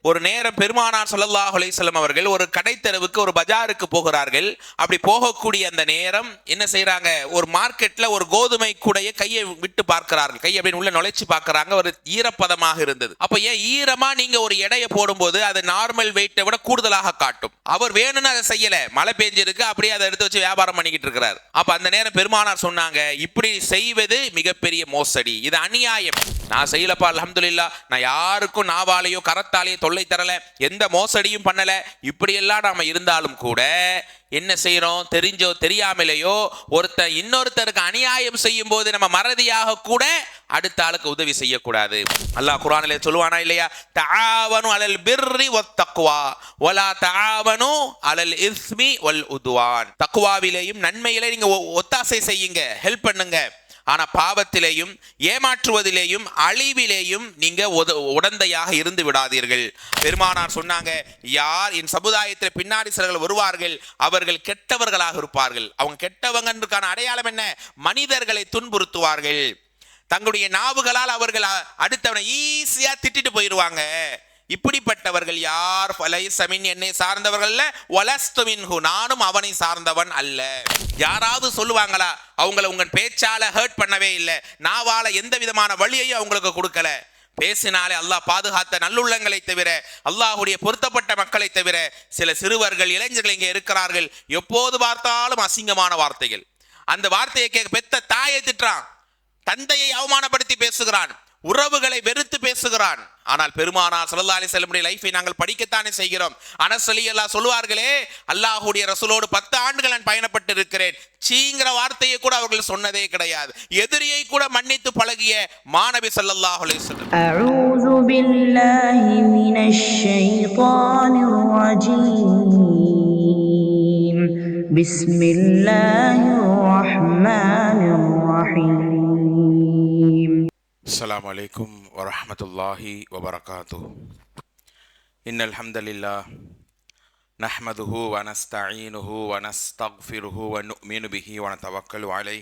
ஒரு நேரம் பெருமானார் ஸல்லல்லாஹு அலைஹி வஸல்லம் அவர்கள் ஒரு கடைத்தெருவுக்கு, ஒரு பஜாருக்கு போகிறார்கள். அப்படி போகக்கூடிய அந்த நேரம் என்ன செய்யறாங்க, ஒரு மார்க்கெட்ல ஒரு கோதுமை கூடைய கையை விட்டு பார்க்கிறார்கள். கை அப்படின்னு உள்ள நுழைச்சு பார்க்கறாங்க. ஒரு ஈரப்பதமாக இருந்தது. அப்ப ஏன் ஈரமா நீங்க ஒரு எடையை போடும்போது அது நார்மல் வெயிட்டை விட கூடுதலாக காட்டும். அவர் வேணும்னு அதை செய்யல, மழை பெஞ்சிருக்கு, அப்படியே அதை எடுத்து வச்சு வியாபாரம் பண்ணிக்கிட்டு இருக்கிறார். அப்ப அந்த நேரம் பெருமானார் சொன்னாங்க, இப்படி செய்வது மிகப்பெரிய மோசடி, இது அநியாயம். நான் செய்யலப்பா, அல்ஹம்துலில்லாஹ், நான் யாருக்கும் நாவாலையோ கரத்தாலேயோ தொல்லை தரல, எந்த மோசடியும் பண்ணல. இப்படியெல்லாம் நாம இருந்தாலும் கூட என்ன செய்யறோம், தெரிஞ்சோ தெரியாமலேயோ ஒருத்தர் இன்னொருத்தருக்கு அநியாயம் செய்யும் போது நம்ம மறதியாக கூட அடுத்த ஆளுக்கு உதவி செய்யக்கூடாது. அல்லாஹ் குர்ஆனிலே சொல்லுவானா இல்லையா, தஆவனு அலல் பிர்ரி வத்தக்வா வலா தஆவனு அலல் இஸ்மி வல் உத்வான். தக்வாவிலேயும் நன்மையிலே நீங்க ஒத்தாசை செய்யுங்க, ஹெல்ப் பண்ணுங்க. ஆனா பாவத்திலேயும் ஏமாற்றுவதிலேயும் அழிவிலேயும் நீங்க உடந்தையாக இருந்து விடாதீர்கள். பெருமானார் சொன்னாங்க, யார் என் சமுதாயத்தில் பின்னாடி சிலர்கள் வருவார்கள், அவர்கள் கெட்டவர்களாக இருப்பார்கள். அவங்க கெட்டவங்கன்றதுக்கான அடையாளம் என்ன, மனிதர்களை துன்புறுத்துவார்கள். தங்களுடைய நாவுகளால் அவர்கள் அடுத்தவனை ஈஸியா திட்டிட்டு போயிடுவாங்க. இப்படிப்பட்டவர்கள் யார், என்னை சார்ந்தவர்கள் நானும் அவனை சார்ந்தவன் அல்ல. யாராவது சொல்லுவாங்களா, அவங்களை உங்க பேச்சால ஹர்ட் பண்ணவே இல்லை, நாவால எந்த விதமான வழியையும் அவங்களுக்கு கொடுக்கல. பேசினாலே அல்லாஹ் பாதுகாத்த நல்லுள்ளங்களை தவிர, அல்லாஹுடைய பொருத்தப்பட்ட மக்களை தவிர சில சிறுவர்கள் இளைஞர்கள் இங்கே இருக்கிறார்கள், எப்போது பார்த்தாலும் அசிங்கமான வார்த்தைகள். அந்த வார்த்தையை கேட்க பெத்த தாயை திட்டுறான், தந்தையை அவமானப்படுத்தி பேசுகிறான், உறவுகளை வெறுத்து பேசுகிறான். ஆனால் பெருமானார் ஸல்லல்லாஹு அலைஹி வஸல்லம் லைஃபை நாங்கள் படிக்கத்தானே செய்கிறோம். அனஸ் ரலியல்லாஹு சொல்வார்களே, அல்லாஹ்வுடைய ரசூலோடு 10 ஆண்டுகள் நான் பயணப்பட்டு இருக்கிறேன், சீங்கிற வார்த்தையை கூட அவர்கள் சொன்னதே கிடையாது. எதிரியை கூட மன்னித்து பழகிய மாநபி ஸல்லல்லாஹு அலைஹி வஸல்லம். அஊது பில்லாஹி மினஷ் ஷைத்தானிர் ரஜீம். பிஸ்மில்லாஹிர் ரஹ்மானிர் ரஹீம். அஸ்ஸலாமு அலைக்கும் வரஹ்மத்துல்லாஹி வபரகாத்துஹு. இன்னல் ஹம்தலில்லாஹ் நஹ்மதுஹு வ நஸ்தஈனுஹு வ நஸ்தக்ஃபிருஹு வ நுஅ்மினு பிஹி வ நதவக்கலு அலைஹி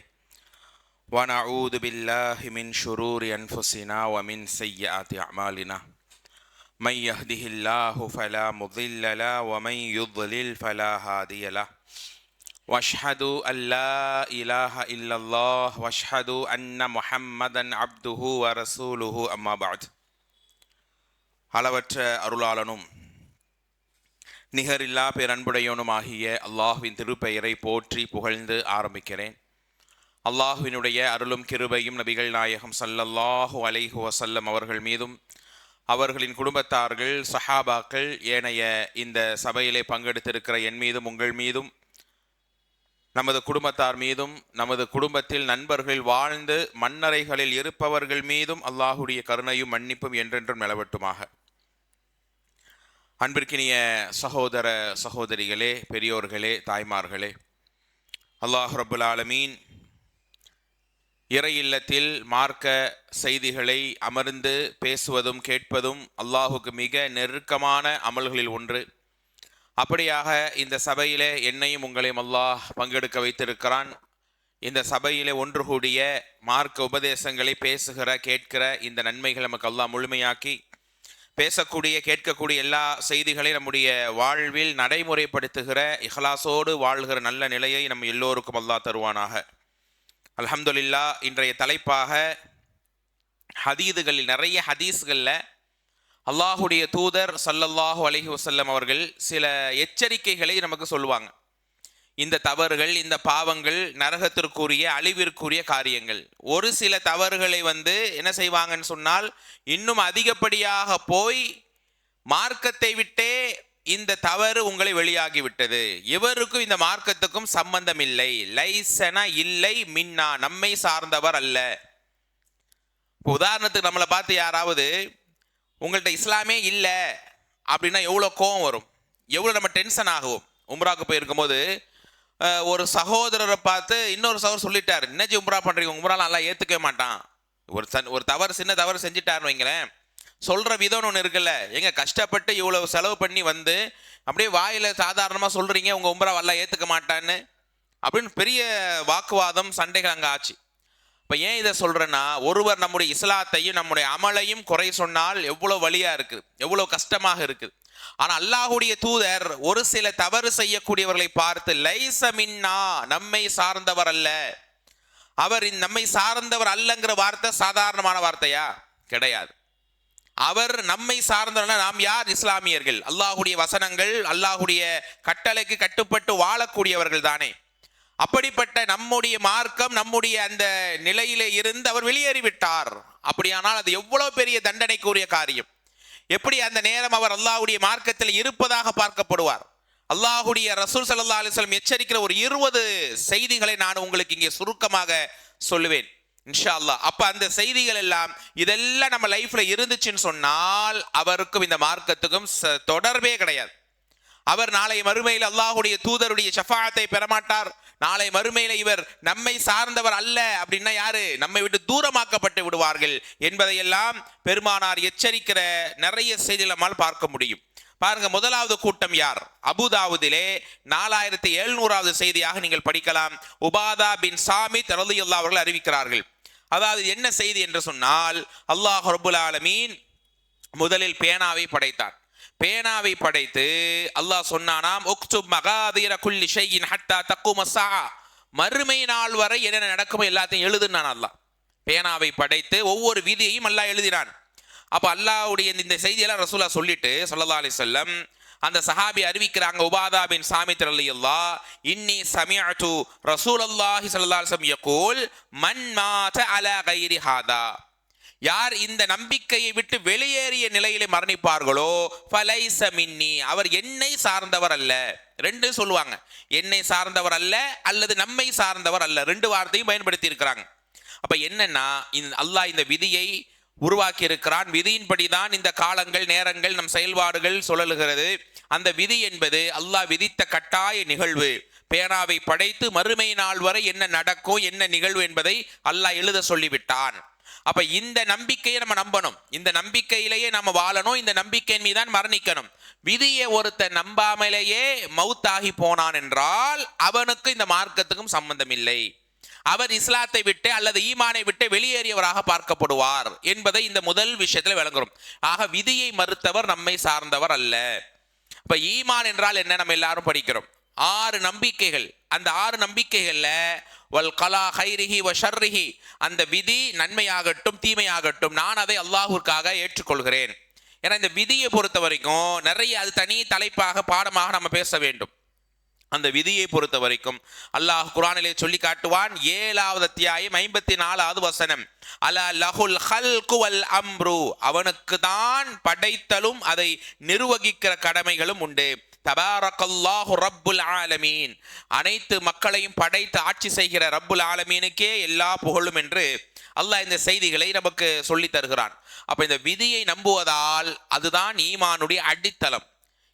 வ நஊது பில்லாஹி மின் ஷுரூரி அன்ஃபுஸினா வ மின் ஸய்யிஆத்தி அமாலினா. மன் யஹ்திஹில்லாஹு ஃபலா முضில்ல லஹு வ மன் யுض்லில் ஃபலா ஹாதிய லஹு. வஷ்ஹது அல்லா இலாஹ இல்லல்லாஹ் வஷ்ஹது அன்ன முஹம்மதன் அப்துஹு வ ரசூலுஹு அம்மா பஅத். அளவற்ற அருளாளனும் நிகரில்லா பேரன்புடையவனுமாகிய அல்லாஹ்வின் திருப்பெயரை போற்றி புகழ்ந்து ஆரம்பிக்கிறேன். அல்லாஹ்வினுடைய அருளும் கிருபையும் நபிகள் நாயகம் ஸல்லல்லாஹு அலைஹி வஸல்லம் அவர்கள் மீதும், அவர்களின் குடும்பத்தார்கள், சஹாபாக்கள், ஏனைய இந்த சபையிலே பங்கெடுத்திருக்கிற என் மீதும் உங்கள் மீதும், நமது குடும்பத்தார் மீதும், நமது குடும்பத்தில் நண்பர்கள் வாழ்ந்து மண்ணறைகளில் இருப்பவர்கள் மீதும் அல்லாஹுடைய கருணையும் மன்னிப்பும் என்றென்றும் நிலவட்டுமாக. அன்பிற்கினிய சகோதர சகோதரிகளே, பெரியோர்களே, தாய்மார்களே, அல்லாஹ் ரப்புல் ஆலமீன் இறை இல்லத்தில் மார்க்க செய்திகளை அமர்ந்து பேசுவதும் கேட்பதும் அல்லாஹுக்கு மிக நெருக்கமான அமல்களில் ஒன்று. அப்படியாக இந்த சபையிலே என்னையும் உங்களையும் அல்லாஹ் பங்கெடுக்க வைத்திருக்கிறான். இந்த சபையிலே ஒன்று கூடிய மார்க்க உபதேசங்களை பேசுகிற கேட்கிற இந்த நன்மைகள் நமக்கு அல்லாஹ் முழுமையாக்கி, பேசக்கூடிய கேட்கக்கூடிய எல்லா செய்திகளையும் நம்முடைய வாழ்வில் நடைமுறைப்படுத்துகிற இஹ்லாஸோடு வாழ்கிற நல்ல நிலையை நம்ம எல்லோருக்கும் அல்லாஹ் தருவானாக. அல்ஹம்துலில்லாஹ். இன்றைய தலைப்பாக ஹதீதுகளில், நிறைய ஹதீஸ்களில் அல்லாஹுடைய தூதர் ஸல்லல்லாஹு அலைஹி வஸல்லம் அவர்கள் சில எச்சரிக்கைகளை நமக்கு சொல்லுவாங்க. இந்த தவறுகள், இந்த பாவங்கள் நரகத்திற்குரிய அழிவிற்குரிய காரியங்கள். ஒரு சில தவறுகளை என்ன செய்வாங்கன்னு சொன்னால், இன்னும் அதிகப்படியாக போய் மார்க்கத்தை விட்டே இந்த தவறு உங்களை வெளியாகிவிட்டது, இவருக்கும் இந்த மார்க்கத்துக்கும் சம்பந்தம் இல்லை, லைசனா இல்லை மின்னா, நம்மை சார்ந்தவர் அல்ல. உதாரணத்துக்கு நம்மளை பார்த்து யாராவது உங்கள்கிட்ட இஸ்லாமே இல்லை அப்படின்னா எவ்வளோ கோவம் வரும், எவ்வளோ நம்ம டென்ஷன் ஆகும். உம்ராவுக்கு போயிருக்கும்போது ஒரு சகோதரரை பார்த்து இன்னொரு சகோதரர் சொல்லிட்டார், என்னஜி உம்ரா பண்ணுறீங்க, உம்ராலாம் நல்லா ஏற்றுக்கவே மாட்டான். ஒரு தவறு, சின்ன தவறு செஞ்சுட்டாருன்னு வைங்களேன், சொல்கிற விதம்னு ஒன்று இருக்குல்ல, எங்க கஷ்டப்பட்டு இவ்வளவு செலவு பண்ணி அப்படியே வாயில் சாதாரணமாக சொல்கிறீங்க உங்கள் உம்ரா நல்லா ஏற்றுக்க மாட்டான்னு அப்படின்னு பெரிய வாக்குவாதம், சண்டைகள் அங்கே ஆச்சு. இப்ப ஏன் இதை சொல்றேன்னா, ஒருவர் நம்முடைய இஸ்லாத்தையும் நம்முடைய அமலையும் குறை சொன்னால் எவ்வளவு வலியா இருக்கு, எவ்வளவு கஷ்டமாக இருக்கு. ஆனா அல்லாஹ்வுடைய தூதர் ஒரு சில தவறு செய்யக்கூடியவர்களை பார்த்து லைஸ மின்னா, நம்மை சார்ந்தவர் அல்ல, அவர் நம்மை சார்ந்தவர் அல்லங்கிற வார்த்தை சாதாரணமான வார்த்தையா? கிடையாது. அவர் நம்மை சார்ந்தவர்கள். நாம் யார்? இஸ்லாமியர்கள். அல்லாஹ்வுடைய வசனங்கள், அல்லாஹ்வுடைய கட்டளைக்கு கட்டுப்பட்டு வாழக்கூடியவர்கள் தானே. அப்படிப்பட்ட நம்முடைய மார்க்கம், நம்முடைய அந்த நிலையிலே இருந்து அவர் வெளியேறிவிட்டார். அப்படியானால் அது எவ்வளவு பெரிய தண்டனைக்குரிய காரியம். எப்படி அந்த நேரம் அவர் அல்லாஹ்வுடைய மார்க்கத்தில் இருப்பதாக பார்க்கப்படுவார். அல்லாஹ்வுடைய ரசூல் ஸல்லல்லாஹு அலைஹி வஸல்லம் எச்சரிக்கிற ஒரு 20 செய்திகளை நான் உங்களுக்கு இங்கே சுருக்கமாக சொல்லுவேன் இன்ஷா அல்லாஹ். அப்ப அந்த செய்திகள் எல்லாம் இதெல்லாம் நம்ம லைஃப்ல இருந்துச்சுன்னு சொன்னால் அவருக்கும் இந்த மார்க்கத்துக்கும் தொடர்பே கிடையாது. அவர் நாளை மறுமையில் அல்லாஹ்வுடைய தூதருடைய ஷஃபாஅத்தை பெறமாட்டார். நாளை மறுமையில இவர் நம்மை சார்ந்தவர் அல்ல அப்படின்னா யாரு? நம்மை விட்டு தூரமாக்கப்பட்டு விடுவார்கள் என்பதையெல்லாம் பெருமானார் எச்சரிக்கிற நிறைய செய்திகளை நம்மால் பார்க்க முடியும். பாருங்க, முதலாவது கூட்டம் யார்? அபுதாவுதிலே 4700வது செய்தியாக நீங்கள் படிக்கலாம். உபாதா பின் சாமித் ரலியல்லாஹு அவர்கள் அறிவிக்கிறார்கள். அதாவது என்ன செய்தி என்று சொன்னால், அல்லாஹ் ரப்புல் ஆலமீன் முதலில் பேனாவை படைத்தான். பேனாவை படைத்து அல்லாஹ் சொன்னானாம், உக்துப் மகாதீர குல்லி ஷைஇன் ஹத்தா தக்கூம ஸஆ, மறுமை நாள் வரை என்ன நடக்குமோ எல்லாத்தையும் எழுதுனான் அல்லாஹ். பேனாவை படைத்து ஒவ்வொரு விதியையும் அல்லாஹ் எழுதினான். அப்ப அல்லாஹ்வுடைய இந்த செய்தியெல்லாம் ரசூலா சொல்லிட்டு ஸல்லல்லாஹு அலைஹி வஸல்லம் அந்த சஹாபி அறிவிக்கிறாங்க, உபாதா பின் சாமித் ரலியல்லாஹு, இன்னி சமிஅது ரசூலுல்லாஹி ஸல்லல்லாஹு அலைஹி வஸல்லம் யகூல் மன் மாத அலா கைரி ஹாதா, யார் இந்த நம்பிக்கையை விட்டு வெளியேறிய நிலையிலே மரணிப்பார்களோ ஃபலைஸ மின்னி, அவர் என்னை சார்ந்தவர் அல்ல. ரெண்டு சொல்லுவாங்க, என்னை சார்ந்தவர் அல்ல அல்லது நம்மை சார்ந்தவர் அல்ல, ரெண்டு வார்த்தையும் பயன்படுத்தி இருக்கிறாங்க. அப்ப என்னன்னா, அல்லாஹ் இந்த விதியை உருவாக்கி இருக்கிறான். விதியின்படிதான் இந்த காலங்கள், நேரங்கள், நம் செயல்பாடுகள் சுழலுகிறது. அந்த விதி என்பது அல்லாஹ் விதித்த கட்டாய நிகழ்வு. பேனாவை படைத்து மறுமை நாள் வரை என்ன நடக்கும், என்ன நிகழ்வு என்பதை அல்லாஹ் எழுத சொல்லிவிட்டான். அப்ப இந்த நம்பிக்கையை நம்ம நம்பணும், இந்த நம்பிக்கையிலேயே நம்ம வாழணும், இந்த நம்பிக்கையின் மீதான் மரணிக்கணும். விதியை ஒருத்த நம்பாமலேயே மௌத்தாகி போனான் என்றால் அவனுக்கு இந்த மார்க்கத்துக்கும் சம்பந்தம் இல்லை. அவர் இஸ்லாத்தை விட்டு அல்லது ஈமானை விட்டு வெளியேறியவராக பார்க்கப்படுவார் என்பதை இந்த முதல் விஷயத்தில் விளங்குறோம். ஆக விதியை மறுத்தவர் நம்மை சார்ந்தவர் அல்ல. இப்ப ஈமான் என்றால் என்ன? நம்ம எல்லாரும் படிக்கிறோம் 6 நம்பிக்கைகள். அந்த 6 நம்பிக்கைகள்ல வல் கலா ஹைரிஹி வ ஷர்ரிஹி, அந்த விதி நன்மையாகட்டும் தீமையாகட்டும் நான் அதை அல்லாஹ்வுக்காக ஏற்றுக்கொள்கிறேன். ஏன்னா இந்த விதியை பொறுத்த வரைக்கும் நிறைய, அது தனி தலைப்பாக பாடமாக நம்ம பேச வேண்டும். அந்த விதியை பொறுத்த வரைக்கும் அல்லாஹ் குர்ஆனிலே சொல்லி காட்டுவான். 7வது அத்தியாயம் 54வது வசனம், அலா லஹுல் ஹல்கு வல் அம்ரு, அவனுக்கு தான் படைத்தலும் அதை நிர்வகிக்கிற கடமைகளும் உண்டு. தபாரக்கல்லாஹு ரப்புல் ஆலமீன், அனைத்து மக்களையும் படைத்து ஆட்சி செய்கிற ரப்புல் ஆலமீனுக்கே எல்லா புகழும் என்று அல்லாஹ் இந்த செய்திகளை நமக்கு சொல்லி தருகிறான். அப்ப இந்த விதியை நம்புவதால் அதுதான் ஈமானுடைய அடித்தளம்.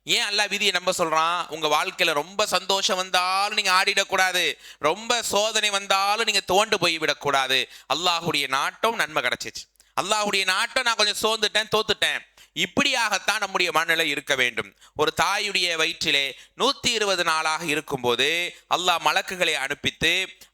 ஏன் அல்லாஹ் விதியை நம்ப சொல்றான்? உங்க வாழ்க்கையில ரொம்ப சந்தோஷம் வந்தாலும் நீங்க ஆடிடக்கூடாது, ரொம்ப சோதனை வந்தாலும் நீங்க தோண்டு போய் விடக்கூடாது. அல்லாஹுடைய நாட்டம் நன்மை கிடைச்சிச்சு, அல்லாஹுடைய நாட்டம் நான் கொஞ்சம் சோர்ந்துட்டேன், தோத்துட்டேன், இப்படியாகத்தான் நம்முடைய மனநிலை இருக்க வேண்டும். ஒரு தாயுடைய வயிற்றிலே 120 நாளாக இருக்கும்போது அல்லாஹ் மலக்குகளை அனுப்பித்து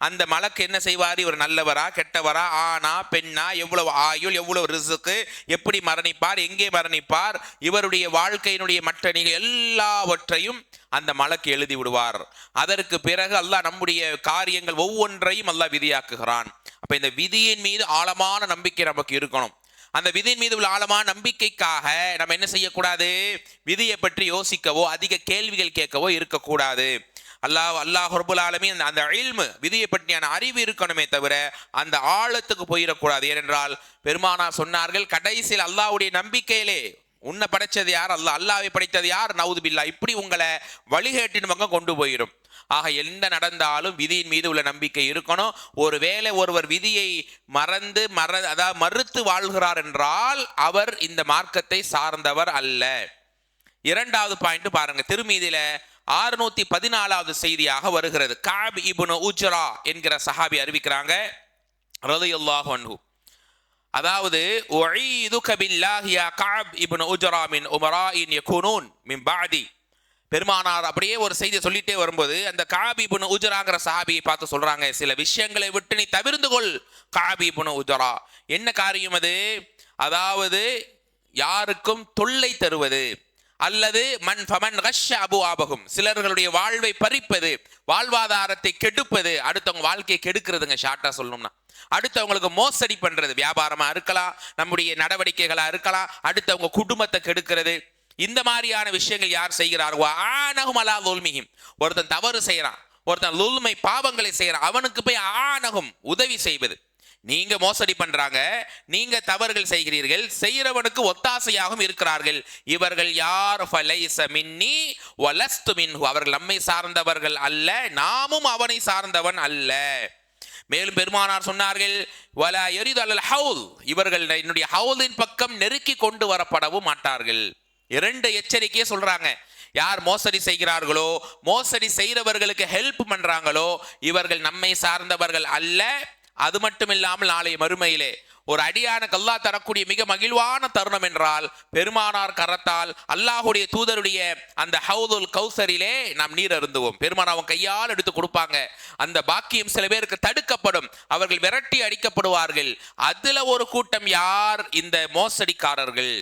அந்த மலக்கு என்ன செய்வார்? இவர் நல்லவரா கெட்டவரா, ஆனா பெண்ணா, எவ்வளவு ஆயுள், எவ்வளவு ரிஸ்க், எப்படி மரணிப்பார், எங்கே மரணிப்பார், இவருடைய வாழ்க்கையினுடைய மற்ற நிகழ்வு எல்லாவற்றையும் அந்த மலக்கு எழுதி விடுவார். அதற்கு பிறகு அல்லாஹ் நம்முடைய காரியங்கள் ஒவ்வொன்றையும் அல்லாஹ் விதியாக்குகிறான். அப்ப இந்த விதியின் மீது ஆழமான நம்பிக்கை நமக்கு இருக்கணும். அந்த விதியின் மீது உள்ள ஆழமான நம்பிக்கைக்காக நம்ம என்ன செய்யக்கூடாது? விதியை பற்றி யோசிக்கவோ அதிக கேள்விகள் கேட்கவோ இருக்கக்கூடாது. அல்லாஹ் ரப்புல் ஆலமீன் அந்த இல்மு, விதியை பற்றியான அறிவு இருக்கணுமே தவிர அந்த ஆழத்துக்கு போயிடக்கூடாது. ஏனென்றால் பெருமானார் சொன்னார்கள், கடைசியில் அல்லாஹ்வுடைய நம்பிக்கையிலே உன்னை படைச்சது யார்? அல்லாஹ். அல்லாஹ்வை படைத்தது யார்? நவுது பில்லா. இப்படி உங்களை வழிகேட்டின் பக்கம் கொண்டு போயிடும். ஆக எந்த நடந்தாலும் விதியின் மீது உள்ள நம்பிக்கை இருக்கணும். ஒருவேளை ஒருவர் விதியை மறுத்து வாழ்கிறார் என்றால் அவர் இந்த மார்க்கத்தை சார்ந்தவர் அல்ல. 2வது பாயிண்ட் பாருங்க, திருமீதியில 614வது செய்தியாக வருகிறது. கஅப் இப்னு உஜ்ரா என்கிற சஹாபி அறிவிக்கிறாங்க ரலியல்லாஹு அன்ஹு, அதாவது உஈதுக பில்லாஹி யா கஅப் இப்னு உஜ்ரா மின் உமராஇன் யகுனூன் மின் பஅதி பெருமானார் அப்படியே ஒரு செய்தி சொல்லிட்டே வரும்போது அந்த கஅப் இப்னு உஜராங்கிற சஹாபியை பார்த்து சொல்றாங்க, சில விஷயங்களை விட்டு நீ தவிர்ந்து கொள் கஅப் இப்னு உஜரா. என்ன காரியம் அது? அதாவது யாருக்கும் தொல்லை தருவது, அல்லது ஃபமன் கஷ்ஷ அபுவாபகும், சிலர்களுடைய வாழ்வை பறிப்பது, வாழ்வாதாரத்தை கெடுப்பது, அடுத்தவங்க வாழ்க்கையை கெடுக்கிறதுங்க. ஷார்ட்டா சொல்லணும்னா அடுத்தவங்களுக்கு மோசடி பண்றது, வியாபாரமா இருக்கலாம், நம்முடைய நடவடிக்கைகளா இருக்கலாம், அடுத்தவங்க குடும்பத்தை கெடுக்கிறது. இந்த மாதிரியான விஷயங்கள் யார் செய்கிறார்களோ ஆனகும் அலா லுல்மிஹிம், ஒருத்தன் தவறு செய்யறான், ஒருத்தன் லுல்மை பாவங்களை செய்யறான், அவனுக்கு போய் ஆனகும் உதவி செய்வது. நீங்க மோசடி பண்றாங்க, நீங்க தவறுகள் செய்கிறீர்கள், செய்கிறவனுக்கு ஒத்தாசையாகவும் இருக்கிறார்கள். இவர்கள் யார்? ஃபலைஸ மின்னி வலஸ்து மின்ஹு, அவர்கள் நம்மை சார்ந்தவர்கள் அல்ல, நாமும் அவனை சார்ந்தவன் அல்ல. மேலும் பெருமானார் சொன்னார்கள், வலா யரிது அலல் ஹவுல், இவர்கள் என்னுடைய ஹவுலின் பக்கம் நெருக்கி கொண்டு வரப்படவும் மாட்டார்கள். 2 எச்சரிக்கையை சொல்றாங்க. யார் மோசடி செய்கிறார்களோ, மோசடி செய்கிறவர்களுக்கு ஹெல்ப் பண்றாங்களோ, இவர்கள் நம்மை சார்ந்தவர்கள் அல்ல. அது மட்டும் இல்லாமல் நாளைய மறுமையிலே ஒரு அடியானுக்கு அல்லாஹ் தரக்கூடிய மிக மகிழ்வான தருணம் என்றால், பெருமானார் கரத்தால் அல்லாஹுடைய தூதருடைய அந்த ஹவுதுல் கௌசரிலே நாம் நீர் அருந்துவோம். பெருமானார் அவன் கையால் எடுத்து கொடுப்பாங்க. அந்த பாக்கியம் சில பேருக்கு தடுக்கப்படும், அவர்கள் விரட்டி அடிக்கப்படுவார்கள். அதுல ஒரு கூட்டம் யார்? இந்த மோசடிக்காரர்கள்.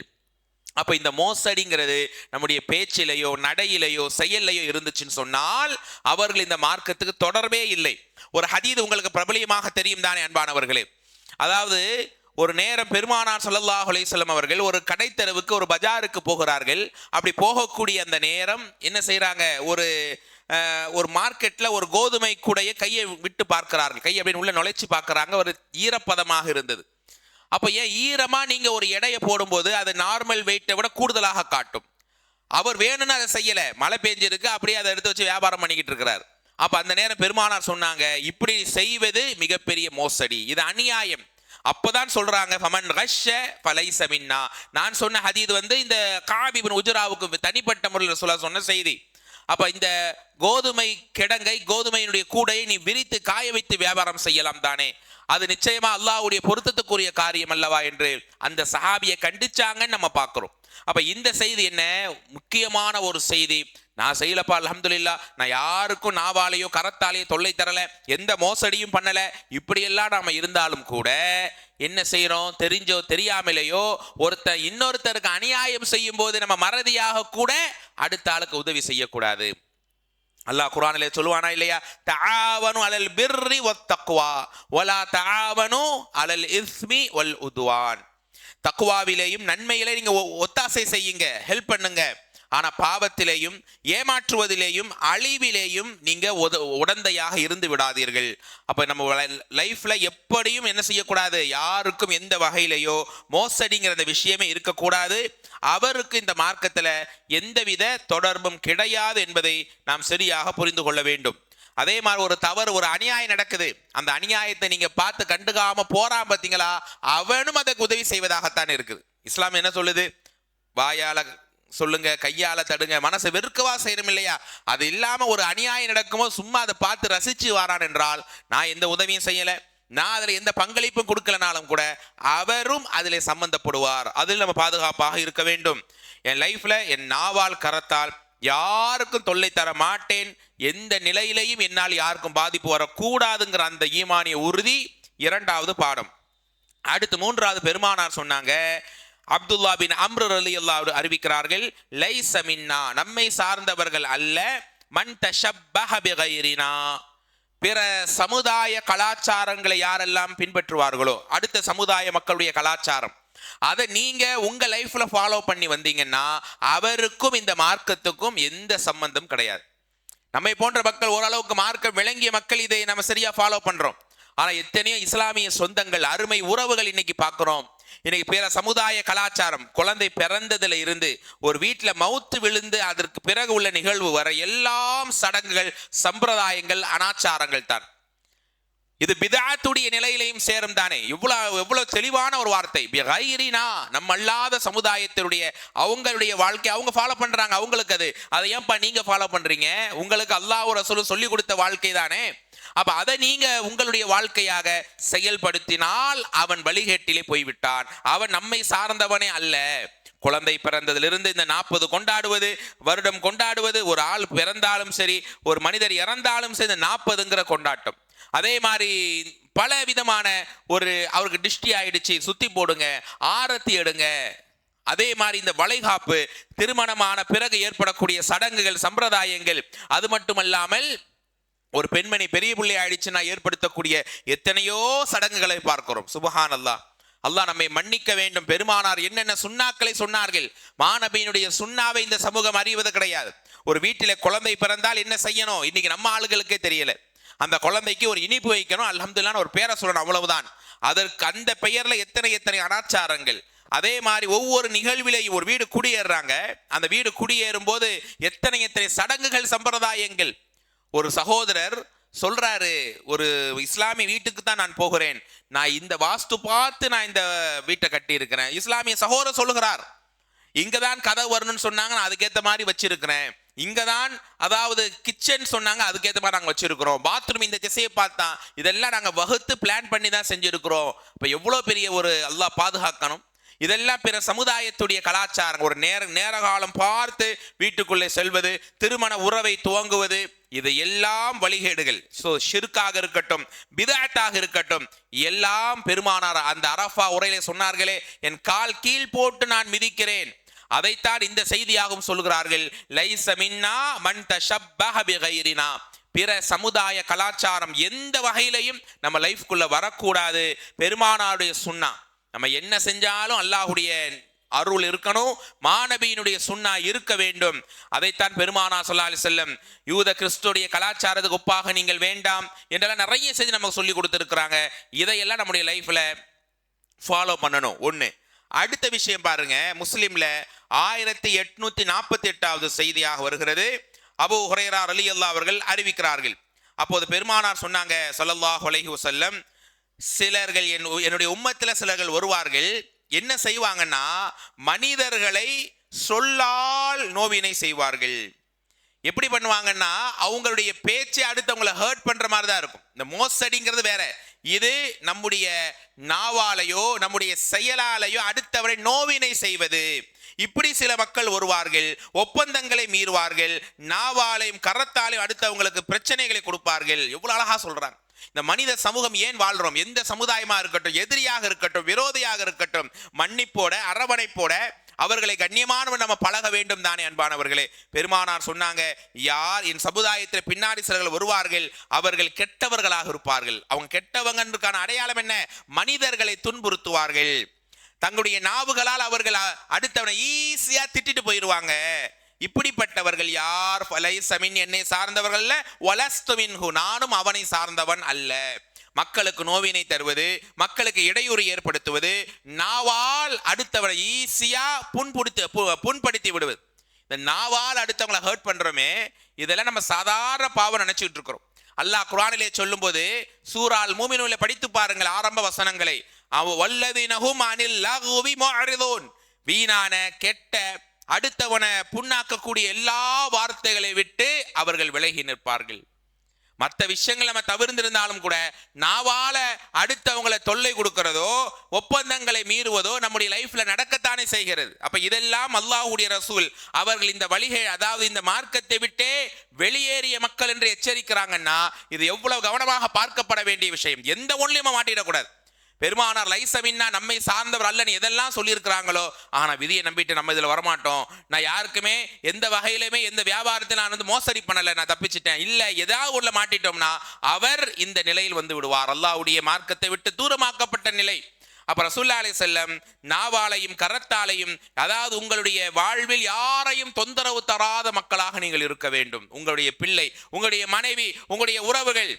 அப்ப இந்த மோசடிங்கிறது நம்முடைய பேச்சிலேயோ நடையிலேயோ செயல்லையோ இருந்துச்சுன்னு சொன்னால் அவர்கள் இந்த மார்க்கத்துக்கு தொடர்பே இல்லை. ஒரு ஹதீஸ் உங்களுக்கு பிரபலியமாக தெரியும் தானே அன்பானவர்களே. அதாவது ஒரு நேரம் பெருமானார் ஸல்லல்லாஹு அலைஹி வஸல்லம் அவர்கள் ஒரு கடைத்தெருவுக்கு, ஒரு பஜாருக்கு போகிறார்கள். அப்படி போகக்கூடிய அந்த நேரம் என்ன செய்யறாங்க, ஒரு மார்க்கெட்ல ஒரு கோதுமை கூடைய கையை விட்டு பார்க்கிறார்கள். கை அப்படின்னு உள்ள நுழைச்சு பார்க்கறாங்க. ஒரு ஈரப்பதமாக இருந்தது. அப்ப ஏன் ஈரமா நீங்க ஒரு எடையை போடும்போது அது நார்மல் வெயிட்டை விட கூடுதலாக காட்டும். அவர் வேணும்னு அதை செய்யல, மழை பெஞ்சிருக்கு, அப்படியே அதை எடுத்து வச்சு வியாபாரம் பண்ணிக்கிட்டு இருக்கிறார். அப்ப அந்த நேரம் பெருமானார் சொன்னாங்க, இப்படி செய்வது மிகப்பெரிய மோசடி, இது அநியாயம். அப்பதான் சொல்றாங்க, ஃபமன் கஷ்ஷ ஃபலைஸ மின்னா. நான் சொன்ன ஹதீஸ் இந்த கஅப் இப்னு உஜராவுக்கு தனிப்பட்ட முறையில் சொன்ன செய்தி. அப்ப இந்த கோதுமை கிடங்கை, கோதுமையினுடைய கூடையை நீ விரித்து காய வைத்து வியாபாரம் செய்யலாம் தானே, அது நிச்சயமா அல்லாஹ்வுடைய பொருத்தத்துக்குரிய காரியம் அல்லவா என்று அந்த சஹாபியை கண்டிச்சாங்கன்னு நம்ம பார்க்கிறோம். அப்ப இந்த செய்தி என்ன, முக்கியமான ஒரு செய்தி. நான் செய்யலப்பா அல்ஹம்துலில்லாஹ், நான் யாருக்கும் நாவாலேயோ கரத்தாலேயோ தொல்லை தரல, எந்த மோசடியும் பண்ணல, இப்படியெல்லாம் நாம இருந்தாலும் கூட என்ன செய்யறோம், தெரிஞ்சோ தெரியாமலேயோ ஒருத்தர் இன்னொருத்தருக்கு அநியாயம் செய்யும் போது நம்ம மறதியாக கூட அடுத்த ஆளுக்கு உதவி செய்யக்கூடாது. அல்லாஹ் குர்ஆனிலே சொல்லுவானா இல்லையா, தஆவனு அலல் பிர்ரி வத்தக்வா வலா தஆவனு அலல் இஸ்மி வல் உத்வான். தக்வாவிலேயும் நன்மையிலே நீங்க ஒத்தாசை செய்யுங்க, ஹெல்ப் பண்ணுங்க. ஆனா பாவத்திலேயும் ஏமாற்றுவதிலேயும் அழிவிலேயும் நீங்க உடந்தையாக இருந்து விடாதீர்கள். அப்ப நம்ம லைஃப்ல எப்படியும் என்ன செய்யக்கூடாது, யாருக்கும் எந்த வகையிலேயோ மோசடிங்கிற விஷயமே இருக்கக்கூடாது. அவருக்கு இந்த மார்க்கத்துல எந்தவித தொடர்பும் கிடையாது என்பதை நாம் சரியாக புரிந்து கொள்ள வேண்டும். அதே மாதிரி ஒரு தவறு, ஒரு அநியாயம் நடக்குது, அந்த அநியாயத்தை நீங்க பார்த்து கண்டுக்காம போறான் பார்த்தீங்களா, அவனும் அதற்கு உதவி செய்வதாகத்தான் இருக்குது. இஸ்லாம் என்ன சொல்லுது, வாயால சொல்லுங்க, கையால தடுங்க, மனசை வெறுக்கவா செய்யணும் இல்லையா. அது இல்லாம ஒரு அநியாயம் நடக்கும்போது சும்மா அதை பார்த்து ரசிச்சு வாரான் என்றால், நான் எந்த உதவியும் செய்யல, நான் அதுல எந்த பங்களிப்பும் கொடுக்கலனாலும் கூட அவரும் அதிலே சம்பந்தப்படுவார். அதில் நம்ம பாதுகாப்பாக இருக்க வேண்டும். என் லைஃப்ல என் நாவால் கரத்தால் யாருக்கும் தொல்லை தர மாட்டேன், எந்த நிலையிலையும் என்னால் யாருக்கும் பாதிப்பு வரக்கூடாதுங்கிற அந்த ஈமானிய உறுதி 2வது பாடம். அடுத்து 3வது பெருமானார் சொன்னாங்க, அப்துல்லா பின் அம்ர் ரலியல்லாஹு அறிவிக்கிறார்கள், லைஸ மின்னா, நம்மை சார்ந்தவர்கள் அல்ல, மன் தஷப்பஹ பிகைரினா, பிற சமுதாய கலாச்சாரங்களை யாரெல்லாம் பின்பற்றுவார்களோ, அடுத்த சமுதாய மக்களுடைய கலாச்சாரம், அதை நீங்க உங்க லைஃப்ல ஃபாலோ பண்ணி வந்தீங்கன்னா அவருக்கும் இந்த மார்க்கத்துக்கும் எந்த சம்பந்தம் கிடையாது. நம்மை போன்ற மக்கள் ஓரளவுக்கு மார்க்கம் விளங்கிய மக்கள் இதை நம்ம சரியா ஃபாலோ பண்றோம். ஆனா எத்தனையோ இஸ்லாமிய சொந்தங்கள், அருமை உறவுகள் இன்னைக்கு பார்க்கிறோம், இன்னைக்கு பிற சமுதாய கலாச்சாரம், குழந்தை பிறந்ததுல இருந்து ஒரு வீட்டுல மவுத்து விழுந்து அதற்கு பிறகு உள்ள நிகழ்வு வரை எல்லாம் சடங்குகள், சம்பிரதாயங்கள், அனாச்சாரங்கள் தான். இது பிதஅத்துடைய நிலையிலையும் சேரும் தானே. எவ்வளவு தெளிவான ஒரு வார்த்தை, பிகைரினா, நம்ம அல்லாத சமுதாயத்தினுடைய அவங்களுடைய வாழ்க்கை அவங்க ஃபாலோ பண்றாங்க, அவங்களுக்கு அதை ஏன்பா நீங்க ஃபாலோ பண்றீங்க, உங்களுக்கு அல்லாஹ் ரசூல் சொல்லி கொடுத்த வாழ்க்கை தானே. அப்ப அதை நீங்க உங்களுடைய வாழ்க்கையாக செயல்படுத்தினால் அவன் வழிகேட்டிலே போய்விட்டான், அவன் நம்மை சார்ந்தவனே அல்ல. குழந்தை பிறந்ததிலிருந்து இந்த 40 கொண்டாடுவது, வருடம் கொண்டாடுவது, ஒரு ஆள் பிறந்தாலும் சரி, ஒரு மனிதர் இறந்தாலும் சரி, இந்த 40ங்கிற கொண்டாட்டம். அதே மாதிரி பல விதமான அவருக்கு டிஷ்டி ஆயிடுச்சு, சுத்தி போடுங்க, ஆரத்தி எடுங்க. அதே மாதிரி இந்த வளைகாப்பு, திருமணமான பிறகு ஏற்படக்கூடிய சடங்குகள், சம்பிரதாயங்கள், அது மட்டுமல்லாமல் ஒரு பெண்மணி பெரிய பிள்ளை ஆயிடுச்சுன்னா ஏற்படுத்தக்கூடிய எத்தனையோ சடங்குகளை பார்க்கிறோம். சுப்ஹானல்லாஹ். அல்லாஹ் நம்மை மன்னிக்க வேண்டும். பெருமானார் என்னென்ன சுன்னாக்களை சொன்னார்கள். மாநபியினுடைய சுன்னாவை இந்த சமூகம் அறிவது கிடையாது. ஒரு வீட்டில குழந்தை பிறந்தால் என்ன செய்யணும், இன்னைக்கு நம்ம ஆளுகளுக்கே தெரியல. அந்த குழந்தைக்கு ஒரு இனிப்பு வைக்கணும், அல்ஹம்துலில்லாஹ் ஒரு பேரை சொல்லணும், அவ்வளவுதான். அதற்கு அந்த பெயர்ல எத்தனை அனாச்சாரங்கள். அதே மாதிரி ஒவ்வொரு நிகழ்விலையும் ஒரு வீடு குடியேறாங்க, அந்த வீடு குடியேறும் போது எத்தனை சடங்குகள், சம்பிரதாயங்கள். ஒரு சகோதரர் சொல்றாரு, ஒரு இஸ்லாமிய வீட்டுக்கு தான் நான் போகிறேன், நான் இந்த வாஸ்து பார்த்து நான் இந்த வீட்டை கட்டி இருக்கிறேன். இஸ்லாமிய சகோதரர் சொல்லுகிறார், இங்கதான் கதவு வரணும்னு சொன்னாங்க, நான் அதுக்கேற்ற மாதிரி வச்சிருக்கிறேன். இங்கதான் அதாவது கிச்சன் சொன்னாங்க, அதுக்கேற்ற மாதிரி நாங்கள் வச்சிருக்கிறோம். பாத்ரூம் இந்த திசையை பார்த்தா, இதெல்லாம் நாங்கள் வகுத்து பிளான் பண்ணி தான் செஞ்சிருக்கிறோம். இப்போ எவ்வளோ பெரிய அல்லாஹ் பாதுகாக்கணும். இதெல்லாம் பிற சமுதாயத்துடைய கலாச்சாரம். ஒரு நேர காலம் பார்த்து வீட்டுக்குள்ளே செல்வது, திருமண உறவை துவங்குவது, இது எல்லாம் வழிகேடுகள். ஷிர்காக இருக்கட்டும், பிதஅத்தாக இருக்கட்டும், எல்லாம் பெருமானார் அந்த அரஃபா உரையிலே சொன்னார்களே, என் கால் கீழ் போட்டு நான் மிதிக்கிறேன். அதைத்தான் இந்த செய்தியாகவும் சொல்கிறார்கள். லைஸ மின்னா மன் தஷப்பஹ பிகைரினா. பிற சமுதாய கலாச்சாரம் எந்த வகையிலையும் நம்ம லைஃப்குள்ள வரக்கூடாது. பெருமானாருடைய சுன்னா, நம்ம என்ன செஞ்சாலும் அல்லாஹ்வுடைய அருள் இருக்கணும், மாநபியினுடைய சுன்னா இருக்க வேண்டும். அதைத்தான் பெருமானார் ஸல்லல்லாஹு அலைஹி வஸல்லம் யூத கிறிஸ்துடைய கலாச்சாரத்துக்கு ஒப்பாக நீங்கள் வேண்டாம் என்றெல்லாம் நிறைய செய்தி நமக்கு சொல்லி கொடுத்துருக்குறாங்க. இதையெல்லாம் நம்முடைய லைஃப்ல ஃபாலோ பண்ணணும். ஒன்று. அடுத்த விஷயம் பாருங்க, முஸ்லிம்ல 1848வது செய்தியாக வருகிறது. அபூ ஹுரைரா ரலியல்லாஹு அவர்கள் அறிவிக்கிறார்கள். அப்போது பெருமானார் சொன்னாங்க ஸல்லல்லாஹு அலைஹி வஸல்லம், சிலர்கள் என்னுடைய உம்மத்தில் சிலர்கள் வருவார்கள், என்ன செய்வாங்கன்னா மனிதர்களை சொல்லால் நோவினை செய்வார்கள். எப்படி பண்ணுவாங்கன்னா அவங்களுடைய பேச்சை அடுத்தவங்களை ஹர்ட் பண்ற மாதிரி தான் இருக்கும். இந்த மோசடிங்கிறது வேற, இது நம்முடைய நாவாலையோ நம்முடைய செயலாலையோ அடுத்தவரை நோவினை செய்வது. இப்படி சில மக்கள் வருவார்கள், ஒப்பந்தங்களை மீறுவார்கள், நாவாலையும் கரத்தாலையும் அடுத்தவங்களுக்கு பிரச்சனைகளை கொடுப்பார்கள். எவ்வளவு அழகா சொல்றாங்க. இந்த மனித சமூகம் ஏன் வாழ்றோம், எந்த சமுதாயமா இருக்கட்டும், எதிரியாக இருக்கட்டும், விரோதியாக இருக்கட்டும், மன்னிப்போட அரவணைப்போட அவர்களை கண்ணியமானவன் நம்ம பழக வேண்டும் தானே அன்பானவர்களே. பெருமானார் சொன்னாங்க, யார் என் சமுதாயத்தில் பின்னாடி சிலர்கள் வருவார்கள், அவர்கள் கெட்டவர்களாக இருப்பார்கள். அவங்க கெட்டவங்கன்றதுக்கான அடையாளம் என்ன? மனிதர்களை துன்புறுத்துவார்கள். தங்களுடைய நாவுகளால் அவர்கள் அடுத்தவனை ஈஸியா திட்டிட்டு போயிடுவாங்க. இப்படிப்பட்டவர்கள் யார்? ஃபலைஸ மின், என்னை சார்ந்தவர்கள் அல்ல, வலஸ்து மின்ஹு, நானும் அவனை சார்ந்தவன் அல்ல. மக்களுக்கு நோவினை தருவது, மக்களுக்கு இடையூறு ஏற்படுத்துவது, நாவால் அடுத்தவரை ஈஸியா புண்படுத்தி விடுவது. இந்த நாவால் அடுத்தவங்களை ஹர்ட் பண்றோமே, இதெல்லாம் நம்ம சாதாரண பாவம் நினைச்சுட்டு இருக்கிறோம். அல்லாஹ் குர்ஆனிலே சொல்லும் போது சூரால் மூமினூன்ல படித்து பாருங்கள் ஆரம்ப வசனங்களை. வல்லதீனஹும் அனில் லகுவி முஅரிதூன், வீணான கெட்ட அடுத்தவனை புண்ணாக்கக்கூடிய எல்லா வார்த்தைகளை விட்டு அவர்கள் விலகி நிற்பார்கள். மற்ற விஷயங்கள் நம்ம தவிர்த்திருந்தாலும் கூட நாவால அடுத்தவங்களை தொல்லை கொடுக்கிறதோ ஒப்பந்தங்களை மீறுவதோ நம்முடைய லைஃப்ல நடக்கத்தானே செய்கிறது. அப்ப இதெல்லாம் அல்லாஹ்வுடைய ரசூல் அவர்கள் இந்த வழிகை, அதாவது இந்த மார்க்கத்தை விட்டே வெளியேறிய மக்கள் என்று எச்சரிக்கிறாங்கன்னா இது எவ்வளவு கவனமாக பார்க்கப்பட வேண்டிய விஷயம். எந்த ஒன்றிலுமே மாட்டிடக்கூடாது. பெருமானார் லைஸ மின்னா, நம்மை சார்ந்தவர் அல்லன்னு எதெல்லாம் சொல்லியிருக்கிறாங்களோ, ஆனா விதியை நம்பிட்டு நம்ம இதுல வரமாட்டோம், நான் யாருக்குமே எந்த வகையிலுமே எந்த வியாபாரத்தை நான் மோசடி பண்ணல, நான் தப்பிச்சிட்டேன் இல்ல, ஏதாவது உள்ள மாட்டிட்டோம்னா அவர் இந்த நிலையில் வந்து விடுவார். அல்லாஹ்வுடைய மார்க்கத்தை விட்டு தூரமாக்கப்பட்ட நிலை. அப்ப ரசூலுல்லாஹி அலைஹி வஸல்லம் நாவாலையும் கரத்தாலையும், அதாவது உங்களுடைய வாழ்வில் யாரையும் தொந்தரவு தராத மக்களாக நீங்கள் இருக்க வேண்டும். உங்களுடைய பிள்ளை, உங்களுடைய மனைவி, உங்களுடைய உறவுகள்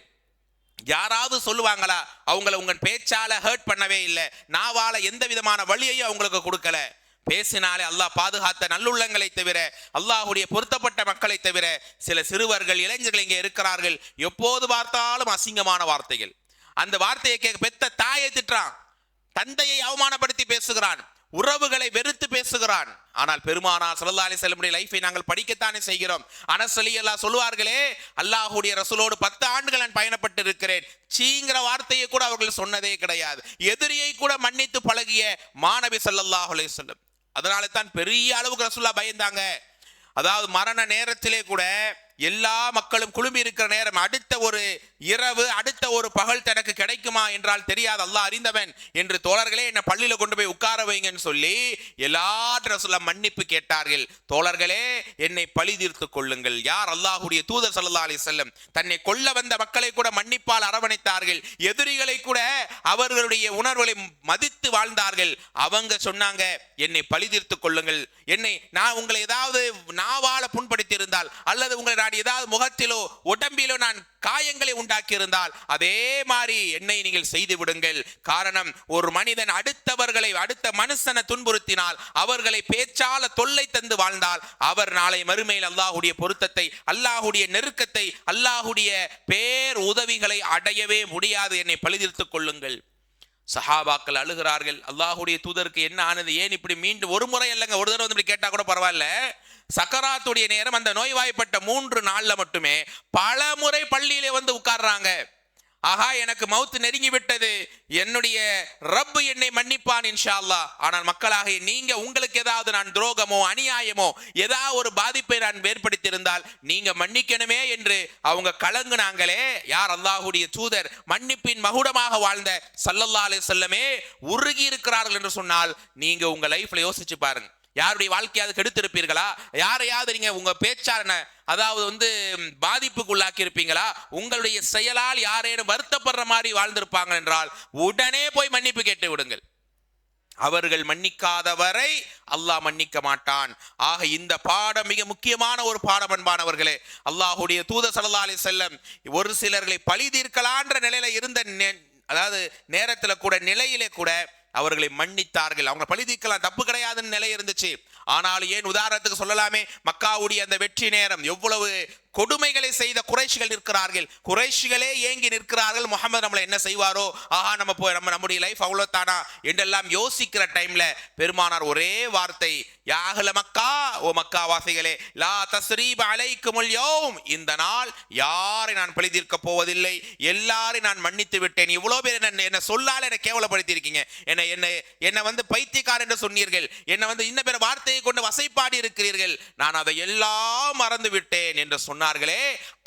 யாராவது சொல்லுவாங்களா? அவங்கள உங்கள் பேச்சால ஹர்ட் பண்ணவே இல்லை, நாவால எந்த விதமான வழியையும் அவங்களுக்கு கொடுக்கல. பேசினாலே அல்லாஹ் பாதுகாத்த நல்லுள்ளங்களை தவிர, அல்லாஹ்வுடைய பொருத்தப்பட்ட மக்களை தவிர சில சிறுவர்கள், இளைஞர்கள் இங்கே இருக்கிறார்கள், எப்போது பார்த்தாலும் அசிங்கமான வார்த்தைகள். அந்த வார்த்தையை கேட்க பெத்த தாயை திட்டுறான், தந்தையை அவமானப்படுத்தி பேசுகிறான், உறவுகளை வெறுத்து பேசுகிறான். ஆனால் பெருமானார் ஸல்லல்லாஹு அலைஹி வஸல்லம் லைஃபை நாங்கள் படிக்கத்தானே செய்கிறோம். அனஸ் ரலியல்லாஹு சொல்வார்களே, அல்லாஹ்வுடைய ரசூலோடு 10 ஆண்டுகள் நான் பயணப்பட்டு இருக்கிறேன், சீங்கிற வார்த்தையை கூட அவர்கள் சொன்னதே கிடையாது. எதிரியை கூட மன்னித்து பழகிய மாநபி ஸல்லல்லாஹு அலைஹி வஸல்லம். அதனால தான் பெரிய அளவுக்கு ரசூலுல்லாஹ் பயந்தாங்க. அதாவது மரண நேரத்திலே கூட எல்லா மக்களும் குழும்பி இருக்கிற நேரம், அடுத்த ஒரு இரவு, அடுத்த ஒரு பகல் தனக்கு கிடைக்குமா என்றால் தெரியாது, அல்லாஹ் அறிந்தவன் என்று, தோழர்களே என்ன பள்ளியில கொண்டு போய் உட்கார வைங்கன்னு சொல்லி எல்லாரும் சொல்ல மன்னிப்பு கேட்டார்கள். தோழர்களே என்னை பழி தீர்த்து கொள்ளுங்கள். யார்? அல்லாஹ்வுடைய தூதர் ஸல்லல்லாஹு அலைஹி வஸல்லம் தன்னை கொல்ல வந்த மக்களை கூட மன்னிப்பால் அரவணைத்தார்கள். எதிரிகளை கூட அவர்களுடைய உணர்வுகளை மதித்து வாழ்ந்தார்கள். அவங்க சொன்னாங்க என்னை பழி தீர்த்து கொள்ளுங்கள், நான் உங்களை ஏதாவது நாவால புண்படுத்தி இருந்தால் அல்லது உங்களை நான் ஏதாவது முகத்திலோ உடம்பிலோ நான் காயங்களை உண்டாக்கி இருந்தால் அதே மாதிரி என்னை நீங்கள் செய்து விடுங்கள். காரணம், ஒரு மனிதன் அடுத்த மனுஷனை துன்புறுத்தினால், அவர்களை பேச்சால தொல்லை தந்து வாழ்ந்தால், அவர் நாளை மறுமையில் அல்லாஹ்வுடைய பொருத்தத்தை, அல்லாஹ்வுடைய நெருக்கத்தை, அல்லாஹ்வுடைய பேர் உதவிகளை அடையவே முடியாது. என்னை பழிதீர்த்துக் கொள்ளுங்கள். சஹாபாக்கள் அழுகிறார்கள். அல்லாஹ்வுடைய தூதருக்கு என்ன ஆனது? ஏன் இப்படி மீண்டும் ஒரு முறை இல்லைங்க, ஒரு தடவை வந்து கேட்டா கூட பரவாயில்ல, சக்கராத்துடைய நேரம் அந்த நோய்வாய்ப்பட்ட 3 நாள்ல மட்டுமே பல முறை பள்ளியிலே வந்து உட்கார்றாங்க. ஆஹா, எனக்கு மவுத் நெருங்கி விட்டது, என்னுடைய ரப்பு என்னை மன்னிப்பான் இன்ஷா அல்லாஹ். ஆனால் மக்களாக நீங்க, உங்களுக்கு ஏதாவது நான் துரோகமோ அநியாயமோ ஏதாவது ஒரு பாதிப்பை நான் ஏற்படுத்தியிருந்தால் நீங்க மன்னிக்கணுமே என்று அவங்க கலங்குனாங்களே. யார்? அல்லாஹ்வுடைய தூதர் மன்னிப்பின் மகுடமாக வாழ்ந்த ஸல்லல்லாஹு அலைஹி வஸல்லமே உருகி இருக்கிறார்கள் என்று சொன்னால், நீங்க உங்க லைஃப்ல யோசிச்சு பாருங்க. யாருடைய வாழ்க்கையாவது கெடுத்திருப்பீர்களா? யாரையாவது நீங்க உங்க பேச்சான அதாவது பாதிப்புக்குள்ளாக்கி இருப்பீங்களா? உங்களுடைய செயலால் யாரேனும் வருத்தப்படுற மாதிரி வாழ்ந்திருப்பாங்க என்றால் உடனே போய் மன்னிப்பு கேட்டு விடுங்கள். அவர்கள் மன்னிக்காதவரை அல்லாஹ் மன்னிக்க மாட்டான். ஆக இந்த பாடம் மிக முக்கியமான ஒரு பாடம் அன்பானவர்களே. அல்லாஹ்வுடைய தூதர் ஸல்லல்லாஹு அலைஹி வஸல்லம் ஒரு சிலர்களை பழி தீர்க்கலான்ற நிலையில இருந்த அதாவது நேரத்தில் கூட, நிலையிலே கூட அவர்களை மன்னித்தார்கள். அவங்க பழி தீர்க்கலாம், தப்பு கிடையாதுன்னு நிலை இருந்துச்சு. ஆனால் ஏன் உதாரணத்துக்கு சொல்லலாமே, மக்காவுடைய அந்த வெற்றி நேரம் எவ்வளவு கொடுமைகளை செய்த குறைஷிகள் நிற்கிறார்கள். குறைஷிகளே ஏங்கி நிற்கிறார்கள், முஹம்மது நம்மளை என்ன செய்வாரோ, ஆஹா நம்முடைய லைஃப் அவ்வளோதானா என்றெல்லாம் யோசிக்கிற டைம்ல பெருமானார் ஒரே வார்த்தை, யா அஹ்ல மக்கா, ஓ மக்கா வாசிகளே, லா தஸ்ரீப அலைக்குமுல் யௌம், இந்த நாள் யாரை நான் பழி தீர்க்க போவதில்லை, எல்லாரையும் நான் மன்னித்து விட்டேன். இவ்வளோ பேர் என்ன சொல்லால என்னை கேவலப்படுத்தி இருக்கீங்க, என்னை பைத்தியக்காரர் என்று சொன்னீர்கள், என்னை இன்ன பிற வார்த்தையை கொண்டு வசைப்பாடி இருக்கிறீர்கள், நான் அதை எல்லாம் மறந்து விட்டேன் என்று சொன்னார்களே.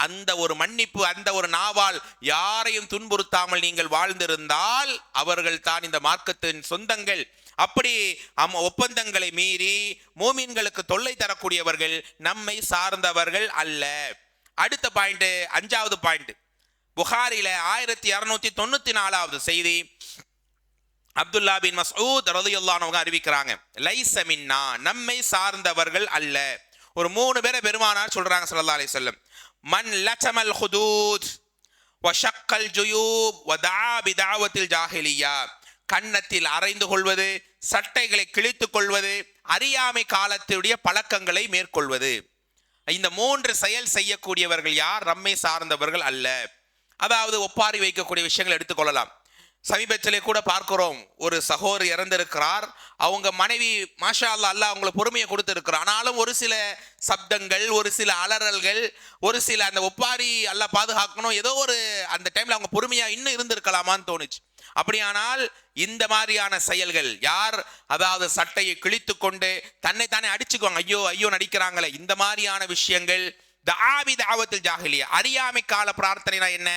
அந்த ஒரு மன்னிப்பு, அந்த ஒரு நாவால் யாரையும் துன்புறுத்தாமல் நீங்கள் வாழ்ந்திருந்தால் அவர்கள் தான் இந்த மார்க்கத்தின் சொந்தங்கள். அப்படி ஒப்பந்தங்களை மீறி மூமின்களுக்கு தொல்லை தரக்கூடியவர்கள் நம்மை சார்ந்தவர்கள் அல்ல. அடுத்த பாயிண்ட், 5வது பாயிண்ட், புகாரில 1294வது செய்தி, அப்துல்லா பின் மஸ்ஊத் ரலியல்லாஹு அன்ஹு அறிவிக்கிறாங்க, லைஸ மின்னா, நம்மை சார்ந்தவர்கள் அல்ல. ஒரு 3 பேரை பெருமானார் சொல்றாங்க ஸல்லல்லாஹு அலைஹி வஸல்லம். மன் லச்சமல் ஹுதூத் வ ஷக்கல் ஜுயூப் வ தஆ பிதஅவத்தில் ஜாஹிலியா, கன்னத்தில் அரைந்து கொள்வது, சட்டைகளை கிழித்துக் கொள்வது, அறியாமை காலத்துடைய பழக்கங்களை மேற்கொள்வது, இந்த 3 செயல் செய்யக்கூடியவர்கள் யார்? நம்மை சார்ந்தவர்கள் அல்ல. அதாவது ஒப்பாரி வைக்கக்கூடிய விஷயங்கள் எடுத்துக்கொள்ளலாம். சமீபத்திலே கூட பார்க்கிறோம், ஒரு சகோதரி இறந்திருக்கிறார். அவங்க மனைவி மாஷா அல்லாஹ், அல்லாஹ் அவங்களுக்கு பொறுமையை கொடுத்திருக்கிறார். ஆனாலும் ஒரு சில சப்தங்கள், ஒரு சில அலறல்கள், ஒரு சில அந்த ஒப்பாரி அல்லாஹ் பாதுகாக்கணும், ஏதோ ஒரு அந்த டைம்ல அவங்க பொறுமையா இன்னும் இருந்திருக்கலாமான்னு தோணுச்சு. அப்படியானால் இந்த மாதிரியான செயல்கள் யார்? அதாவது சட்டையை கிழித்து கொண்டு தன்னை தானே அடிச்சுக்குவாங்க, ஐயோ ஐயோ நடிக்கிறாங்களே, இந்த மாதிரியான விஷயங்கள் தாவத்தில் ஜாஹிலியா, அறியாமை கால பிரார்த்தனை என்ன,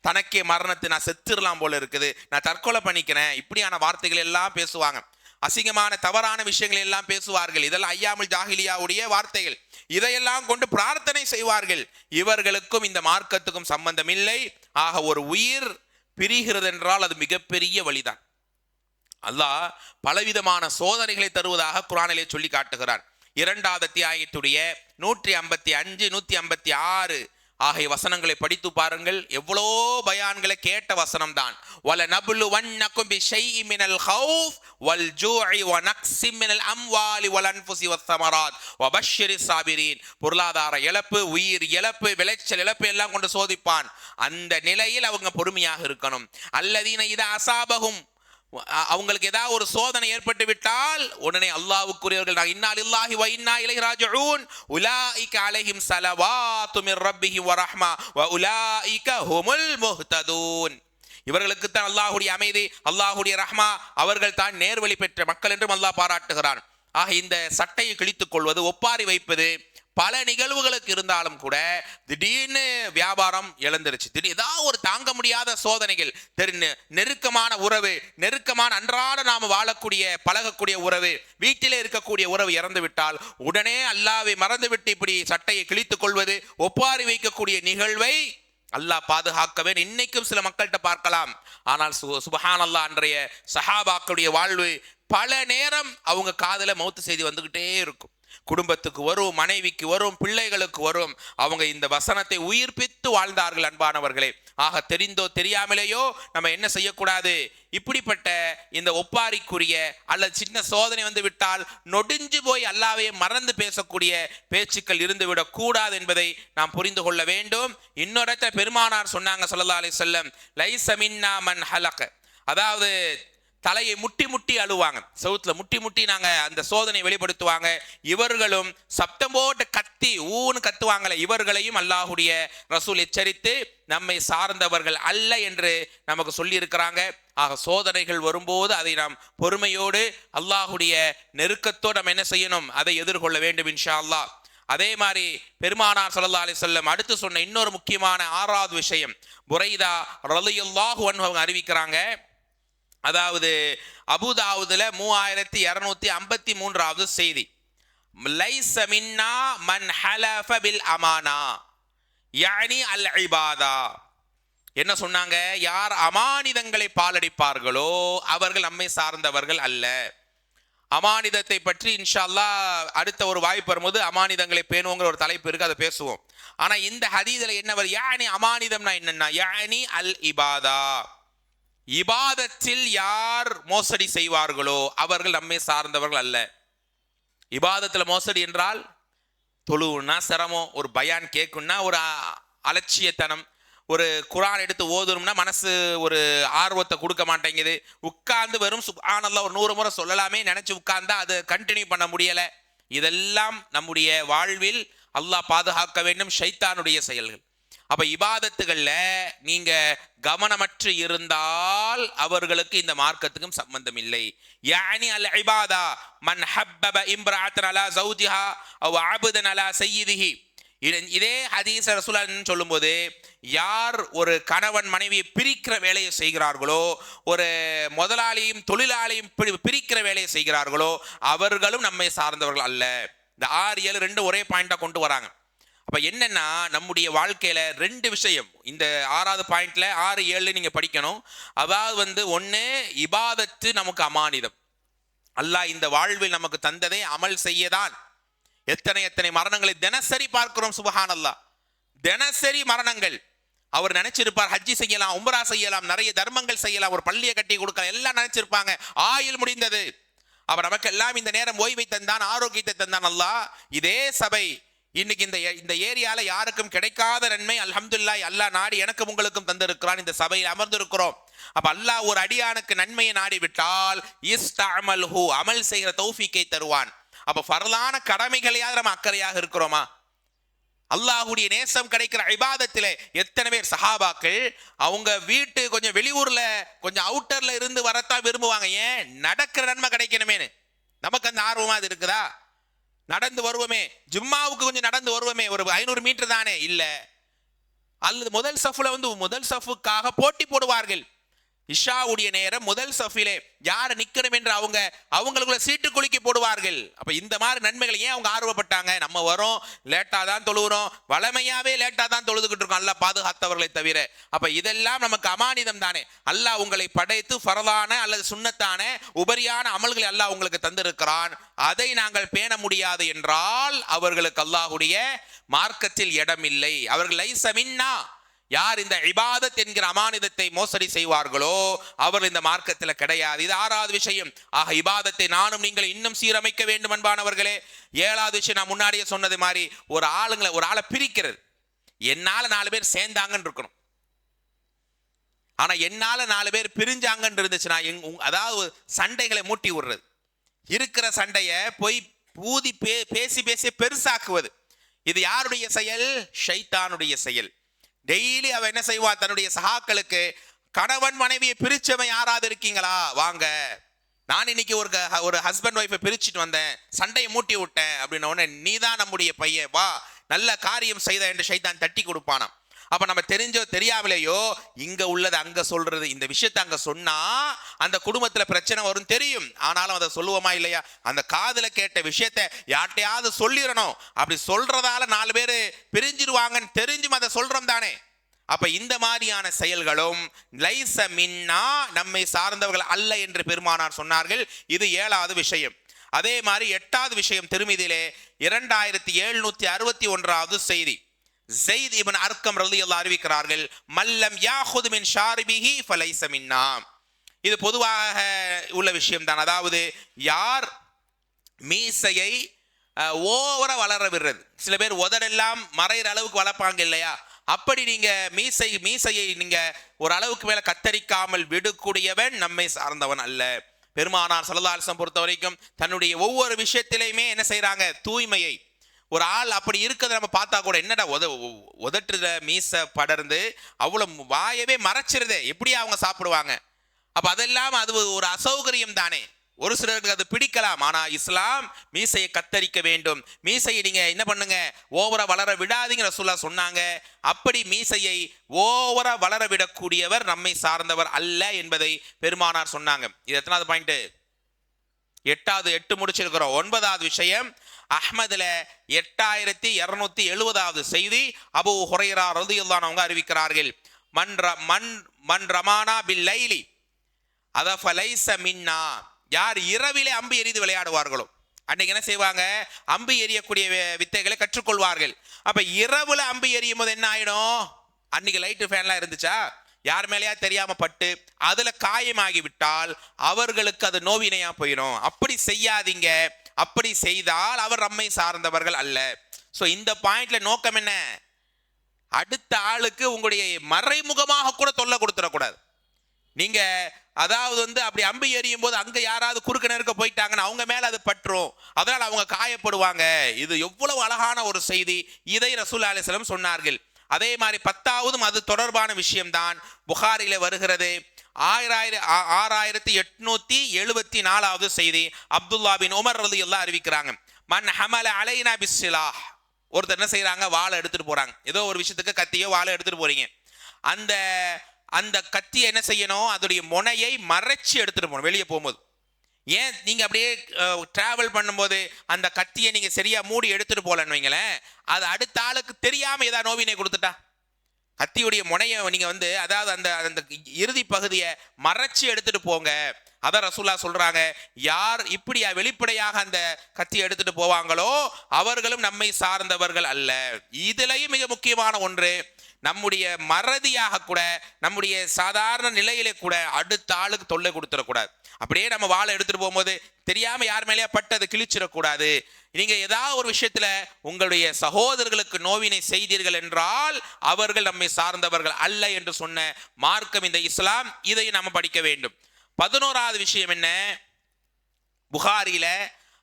தனக்கே மரணத்தை நான் செத்துடலாம் போல இருக்குது, நான் தற்கொலை பண்ணிக்கிறேன், இப்படியான வார்த்தைகள் எல்லாம் பேசுவாங்க. அசிங்கமான தவறான விஷயங்கள் எல்லாம் பேசுவார்கள். இதெல்லாம் ஐயாமுல் ஜாஹிலியாவுடைய வார்த்தைகள். இதையெல்லாம் கொண்டு பிரார்த்தனை செய்வார்கள். இவர்களுக்கும் இந்த மார்க்கத்துக்கும் சம்பந்தம் இல்லை. ஆக ஒரு உயிர் பிரிகிறது என்றால் அது மிகப்பெரிய வழிதான். அல்லாஹ் பலவிதமான சோதனைகளை தருவதாக குர்ஆனிலே சொல்லி காட்டுகிறார். 2வது அத்தியாயத்துடைய 155, 156 ஆகிய வசனங்களை படித்து பாருங்கள். எவ்வளோ பயான்களை கேட்ட வசனம் தான். வல நபுலு வன்னக்கும் பிஷைஇ மினல் ஹௌஃப் வல் ஜூஇ வ நக்ஸிம் மினல் அம்வாலி வல் அன்ஃபுஸி வஸ்ஸமராத் வபஷ்ஷிரிஸ் சாபிரீன். பொருளாதார இழப்பு, உயிர் இழப்பு, விளைச்சல் இழப்பு எல்லாம் கொண்டு சோதிப்பான். அந்த நிலையில் அவங்க பொறுமையாக இருக்கணும். அல்லதீன இதா அஸாபஹும், அவங்களுக்கு ஏதாவது ஒரு சோதனை ஏற்பட்டு விட்டால் உடனே அல்லாஹ்வுக்குரியவர்கள், நான் இன்னா லில்லாஹி வ இன்னா இலைஹி ராஜிஊன் உலாயிக அலைஹிம் ஸலவாத்து மிர் ரப்பிஹிம் வ ரஹ்மா வ உலாயிக ஹுமுல் முஹ்ததூன். இவர்களுக்கு தான் அல்லாஹ்வுடைய அமைதி, அல்லாஹ்வுடைய ரஹ்மா, அவர்கள் தான் நேர்வழி பெற்ற மக்கள் என்றும் அல்லாஹ் பாராட்டுகிறான். ஆக இந்த சட்டையை கிழித்துக் கொள்வது, ஒப்பாரி வைப்பது பல நிகழ்வுகளுக்கு இருந்தாலும் கூட திடீர்னு வியாபாரம் இழந்துருச்சு. திடீர் ஏதாவது ஒரு தாங்க முடியாத சோதனைகள், நெருக்கமான உறவு, நெருக்கமான அன்றாட நாம் வாழக்கூடிய பழகக்கூடிய உறவு, வீட்டிலே இருக்கக்கூடிய உறவு இறந்து விட்டால் உடனே அல்லாஹ்வை மறந்துவிட்டு இப்படி சட்டையை கிழித்துக் கொள்வது, ஒப்பாரி வைக்கக்கூடிய நிகழ்வை அல்லாஹ் பாதுகாக்கவே. இன்னைக்கும் சில மக்கள்கிட்ட பார்க்கலாம். ஆனால் சுபஹானல்லாஹ், அன்றைய சஹாபாக்களுடைய வாழ்வு பல நேரம் அவங்க காதுல மௌத்து செய்தி வந்துகிட்டே இருக்கும். குடும்பத்துக்கு வரும், மனைவிக்கு வரும், பிள்ளைகளுக்கு வரும். அவங்க இந்த வசனத்தை உயிர்ப்பித்து வாழ்ந்தார்கள் அன்பானவர்களே. ஆக தெரிந்தோ தெரியாமலேயோ நம்ம என்ன செய்யக்கூடாது, இப்படிப்பட்ட இந்த ஒப்பாரிக்குரிய அல்லது சின்ன சோதனை வந்து விட்டால் நொடிஞ்சு போய் அல்லாஹ்வை மறந்து பேசக்கூடிய பேச்சுக்கள் இருந்துவிடக் கூடாது என்பதை நாம் புரிந்து கொள்ள வேண்டும். இன்னொரு பெருமானார் சொன்னாங்க ஸல்லல்லாஹு அலைஹி வஸல்லம், லைஸ மின்னா மன் ஹலக, அதாவது தலையை முட்டி முட்டி அழுவாங்க, செவுத்துல முட்டி முட்டி நாங்க அந்த சோதனை வெளிப்படுத்துவாங்க. இவர்களும் சப்தம் போட்டு கத்தி ஊன்னு கத்துவாங்களே, இவர்களையும் அல்லாஹுடைய ரசூல் எச்சரித்து நம்மை சார்ந்தவர்கள் அல்ல என்று நமக்கு சொல்லி இருக்கிறாங்க. ஆக சோதனைகள் வரும்போது அதை நாம் பொறுமையோடு அல்லாஹுடைய நெருக்கத்தோடு நம்ம என்ன செய்யணும், அதை எதிர்கொள்ள வேண்டும் இன்ஷா அல்லாஹ். அதே மாதிரி பெருமானார் ஸல்லல்லாஹு அலைஹி வஸல்லம் அடுத்து சொன்ன இன்னொரு முக்கியமான 6வது விஷயம், புரைதா ரலியல்லாஹு அன்ஹு அவங்க அறிவிக்கிறாங்க. அதாவது அபூதாவுதுல 3253வது செய்தி, லைஸ மின்னா மன் ஹலஃப பில் அமானா யானி அல் இபாதா. என்ன சொன்னாங்க, யார் அமானிதங்களை பாலடிப்பார்களோ அவர்கள் நம்மை சார்ந்தவர்கள் அல்ல. அமானிதத்தை பற்றி இன்ஷா அல்லாஹ் அடுத்த ஒரு வாய்ப்பு வரும்போது அமானிதங்களை பேணுவோங்கிற ஒரு தலைப்பு இருக்கு, அதை பேசுவோம். ஆனா இந்த ஹதீஸ்ல என்ன வருது, யானி அமானிதம்னா என்னன்னா யானி அல் இபாதா, இபாதத்தில் யார் மோசடி செய்வார்களோ அவர்கள் நம்மை சார்ந்தவர்கள் அல்ல. இபாதத்தில் மோசடி என்றால் தொழுவுன்னா சிரமம், ஒரு பயான் கேட்குன்னா ஒரு அலட்சியத்தனம், ஒரு குர்ஆன் எடுத்து ஓதணும்னா மனசு ஒரு ஆர்வத்தை கொடுக்க மாட்டேங்குது, உட்கார்ந்து வெறும் சுப்ஹானல்லாஹ் ஒரு 100 முறை சொல்லலாமே நினைச்சு உட்கார்ந்தா அது கண்டினியூ பண்ண முடியல. இதெல்லாம் நம்முடைய வாழ்வில் அல்லாஹ் பாதுகாக்க வேண்டும் ஷைத்தானுடைய செயல்கள். அப்ப இபாதத்துகள்ல நீங்க கவனமற்று இருந்தால் அவர்களுக்கு இந்த மார்க்கத்துக்கும் சம்பந்தம் இல்லை. யானி அல் இபாதா மன் ஹப்பப இம்ராஅத்தன் அலா ஜௌஜிஹா அவ் அபதன் அலா சய்யிதிஹி. இதே ஹதீஸ் ரசூலுல்லாஹ் சொல்லும்போது, யார் ஒரு கணவன் மனைவியை பிரிக்கிற வேலையை செய்கிறார்களோ, ஒரு முதலாளியும் தொழிலாளியும் பிரிக்கிற வேலையை செய்கிறார்களோ அவர்களும் நம்மை சார்ந்தவர்கள் அல்ல. இந்த 6, 7 2 ஒரே பாயிண்டா கொண்டு வராங்க. அப்ப என்னன்னா நம்முடைய வாழ்க்கையில 2 விஷயம் இந்த 6வது பாயிண்ட்ல 6, 7 நீங்க படிக்கணும். அதாவது ஒண்ணு, இபாதத்து நமக்கு அமானிதம். அல்லாஹ் இந்த வாழ்வில் நமக்கு தந்ததை அமல் செய்யதான். எத்தனை மரணங்களை தினசரி பார்க்கிறோம். சுப்ஹானல்லாஹ், தினசரி மரணங்கள். அவர் நினைச்சிருப்பார் ஹஜ்ஜி செய்யலாம், உம்ரா செய்யலாம், நிறைய தர்மங்கள் செய்யலாம், ஒரு பள்ளியை கட்டி கொடுக்கலாம், எல்லாம் நினைச்சிருப்பாங்க. ஆயுள் முடிந்தது. அவர் நமக்கு எல்லாம் இந்த நேரம் ஓய்வை தந்தான், ஆரோக்கியத்தை தந்தான் அல்லாஹ். இதே சபை இன்னைக்கு இந்த ஏரியால யாருக்கும் கிடைக்காத நன்மை அல்ஹம்துலில்லாஹ் அல்லாஹ் நாடி எனக்கும் உங்களுக்கும் தந்திருக்கிறான். இந்த சபையில் அமர்ந்திருக்கிறோம். அப்ப அல்லாஹ் ஒரு அடியானுக்கு நன்மையை நாடி விட்டால் இஸ்தஅமல்ஹு, அமல் செய்கிற தௌஃபீக்கை தருவான். அப்ப ஃபர்லான கடமைகளையாவது நம்ம அக்கறையாக இருக்கிறோமா? அல்லாஹ்வுடைய நேசம் கிடைக்கிற இபாதத்திலே எத்தனை பேர் சஹாபாக்கள் அவங்க வீட்டு கொஞ்சம் வெளியூர்ல கொஞ்சம் அவுட்டர்ல இருந்து வரத்தான் விரும்புவாங்க. ஏன்? நடக்கிற நன்மை கிடைக்கணுமேனு. நமக்கு அந்த ஆர்வமா அது இருக்குதா? நடந்து வருவோமே, ஜும்மாவுக்கு கொஞ்சம் நடந்து வருவோமே, ஒரு 500 மீட்டர் தானே, இல்ல. அல்லது முதல் சஃப்ல முதல் சஃபுக்காக போட்டி போடுவார்கள். இஷாவுடைய நேரம் முதல் சஃபிலே யார் நிக்கணும் என்று அவங்களுக்குள்ள சீட்டு குலுக்கி போடுவார்கள். அப்ப இந்த மாதிரி நன்மைகள் ஏன் அவங்க ஆர்வப்பட்டாங்க? நம்ம வரோம், லேட்டா தான் தொழுகிறோம், வளமையாவே லேட்டா தான் தொழுதுகிட்டு இருக்கோம், அல்லாஹ் பாதுகாத்தவர்களை தவிர. அப்ப இதெல்லாம் நமக்கு அமானிதம் தானே. அல்லாஹ் உங்களை படைத்து ஃபரதான அல்லது சுன்னத்தான உபரியான அமல்களை அல்லாஹ் உங்களுக்கு தந்திருக்கிறான். அதை நாங்கள் பேண முடியாது என்றால் அவர்களுக்கு அல்லாஹ்வுடைய மார்க்கத்தில் இடம் இல்லை. அவர்கள் லைஸ மின்னா, யார் இந்த இபாதத் என்கிற அமானிதத்தை மோசடி செய்வார்களோ அவர்கள் இந்த மார்க்கத்தில் கிடையாது. இது 6வது விஷயம். ஆக இபாதத்தை நானும் நீங்கள் இன்னும் சீரமைக்க வேண்டும் அன்பானவர்களே. 7வது விஷயம், நான் முன்னாடியே சொன்னது மாதிரி ஒரு ஆளை பிரிக்கிறது. என்னால 4 பேர் சேர்ந்தாங்கன்னு இருக்கணும். ஆனா என்னால 4 பேர் பிரிஞ்சாங்கன்னு இருந்துச்சுன்னா அதாவது சண்டைகளை மூட்டி விடுறது, இருக்கிற சண்டையை போய் ஊதி பேசி பேசி பெருசாக்குவது, இது யாருடைய செயல்? ஷைத்தானுடைய செயல். டெய்லி அவ என்ன செய்வா? தன்னுடைய சகாக்களுக்கு கணவன் மனைவியை பிரிச்சவன் யாராவது இருக்கீங்களா? வாங்க, நான் இன்னைக்கு ஒரு ஹஸ்பண்ட் ஒய்ஃபை பிரிச்சுட்டு வந்தேன், சண்டையை மூட்டி விட்டேன் அப்படின்ன உடனே நீதான் நம்முடைய பையன், வா நல்ல காரியம் செய்த என்று ஷைத்தான் தட்டி கொடுப்பானாம். அப்ப நம்ம தெரிஞ்சோ தெரியாமலேயோ இங்க உள்ளது அங்க சொல்றது, இந்த விஷயத்தை அங்க சொன்னா அந்த குடும்பத்துல பிரச்சனை வரும் தெரியும், ஆனாலும் அதை சொல்லுவோமா இல்லையா? அந்த காதுல கேட்ட விஷயத்த யார்ட்டையாவது சொல்லிடணும், அப்படி சொல்றதால 4 பேர் பிரிஞ்சிருவாங்கன்னு தெரிஞ்சும் அதை சொல்றோம் தானே. அப்ப இந்த மாதிரியான செயல்களும் லைஸ மின்னா, நம்மை சார்ந்தவர்கள் அல்ல என்று பெருமானார் சொன்னார்கள். இது 7வது விஷயம். அதே மாதிரி 8வது விஷயம் திருமிதியிலே 2761வது செய்தி. ஸைத் இப்னு அர்கம் ரலியல்லாஹு அறிவிக்கிறார்கள், மல்லம் யாஹுது மின் ஷாரிபிஹி ஃபலைஸ மின்னா. இது பொதுவாக உள்ள விஷயம் தான். அதாவது யார் மீசையை ஓவரா வளர விடுறது, சில பேர் உதடெல்லாம் மறைகிற அளவுக்கு வளர்ப்பாங்க இல்லையா, அப்படி நீங்க மீசையை நீங்க ஒரு அளவுக்கு மேல கத்தரிக்காமல் விடக்கூடியவன் நம்மை சார்ந்தவன் அல்ல. பெருமானார் ஸல்லல்லாஹு அலைஹி வஸல்லம் பொறுத்த வரைக்கும் தன்னுடைய ஒவ்வொரு விஷயத்திலையுமே என்ன செய்யறாங்க, தூய்மையை. ஒரு ஆள் அப்படி இருக்கிறத நம்ம பார்த்தா கூட என்னடா உதட்டுல மீச படர்ந்து அவ்வளவு வாயவே மறைச்சிருதே, எப்படியா அவங்க சாப்பிடுவாங்க? அப்ப அதெல்லாம் அது ஒரு அசௌகரியம் தானே. ஒரு சிலருக்கு அது பிடிக்கலாம், ஆனா இஸ்லாம் மீசையை கத்தரிக்க வேண்டும், மீசையை நீங்க என்ன பண்ணுங்க, ஓவரா வளர விடாதீங்க ரசூலுல்லாஹ் சொன்னாங்க. அப்படி மீசையை ஓவரா வளர விடக்கூடியவர் நம்மை சார்ந்தவர் அல்ல என்பதை பெருமானார் சொன்னாங்க. இது எத்தனாவது பாயிண்ட்? 8 முடிச்சிருக்கிறோம். 9வது விஷயம், அஹ்மதுல 8270வது செய்தி. அபூ ஹுரைரா ரலியல்லாஹு அன்ஹு அறிவிக்கிறார்கள், மன் ரமானா பில் லைலி அதஃபலைஸ மின்னா. யார் இரவிலே அம்பு எறிந்து விளையாடுவார்களோ, அன்னைக்கு என்ன செய்வாங்க, அம்பு எறியக்கூடிய வித்தைகளை கற்றுக்கொள்வார்கள். அப்ப இரவுல அம்பு எறியும் போது என்ன ஆயிடும், அன்னைக்கு லைட்டு ஃபேன்லாம் இருந்துச்சா, யார் மேலேயா தெரியாம பட்டு அதுல காயமாகி விட்டால் அவர்களுக்கு அது நோவினையா போயிடும். அப்படி செய்யாதீங்க, அப்படி செய்தால் அவர் நம்மை சார்ந்தவர்கள் அல்ல. சோ இந்த பாயிண்ட்ல நோக்கம் என்ன, அடுத்த ஆளுக்கு உங்களுடைய மறைமுகமாக கூட தொல்லை கொடுத்துடக்கூடாது. நீங்க அதாவது அப்படி அம்பு எறியும் போது அங்க யாராவது குறுக்க நெருக்க போயிட்டாங்கன்னா அவங்க மேல அது பற்றும், அதனால அவங்க காயப்படுவாங்க. இது எவ்வளவு அழகான ஒரு செய்தி, இதை ரசூலுல்லாஹி அலைஹி வஸல்லம் சொன்னார்கள். அதே மாதிரி 10வதும் அது தொடர்பான விஷயம்தான். புகாரில வருகிறது 6874வது செய்தி. அப்துல்லா பின் உமர் ரலியல்லாஹு அறிவிக்கிறாங்க, மன் ஹமல அலைனா பிஸ்ஸிலாஹ். ஒருத்தர் என்ன செய்யறாங்க, வாளை எடுத்துட்டு போறாங்க, ஏதோ ஒரு விஷயத்துக்கு கத்தியோ வாளை எடுத்துட்டு போறீங்க. அந்த கத்தியை என்ன செய்யணும், அதோடைய முனையை மறைச்சு எடுத்துட்டு போகணும் வெளியே போகும்போது. ஏன் நீங்க அப்படியே டிராவல் பண்ணும்போது அந்த கத்தியை நீங்க சரியா மூடி எடுத்துட்டு போலன்னு வைங்களேன், அது அடுத்த ஆளுக்கு தெரியாம ஏதாவது நோவினை கொடுத்துட்டா, கத்தியுடைய முனையை நீங்க அதாவது அந்த இறுதி பகுதியை மறைச்சு எடுத்துட்டு போங்க. அதான் ரசூலுல்லாஹ் சொல்றாங்க, யார் இப்படியா வெளிப்படையாக அந்த கத்தி எடுத்துட்டு போவாங்களோ அவர்களும் நம்மை சார்ந்தவர்கள் அல்ல. இதுலயும் மிக முக்கியமான ஒன்று, நம்முடைய மறதியாக கூட, நம்முடைய சாதாரண நிலையிலே கூட அடுத்த ஆளுக்கு தொல்லை கொடுத்துடக்கூடாது. அப்படியே நம்ம வாளை எடுத்துட்டு போகும்போது தெரியாம யார் மேலேயே பட்டு அதை கிழிச்சிடக்கூடாது. நீங்க ஏதாவது ஒரு விஷயத்துல உங்களுடைய சகோதரர்களுக்கு நோவினை செய்தீர்கள் என்றால் அவர்கள் நம்மை சார்ந்தவர்கள் அல்ல என்று சொன்ன மார்க்கம் இந்த இஸ்லாம். இதை நம்ம படிக்க வேண்டும். 11வது விஷயம் என்ன, புகாரில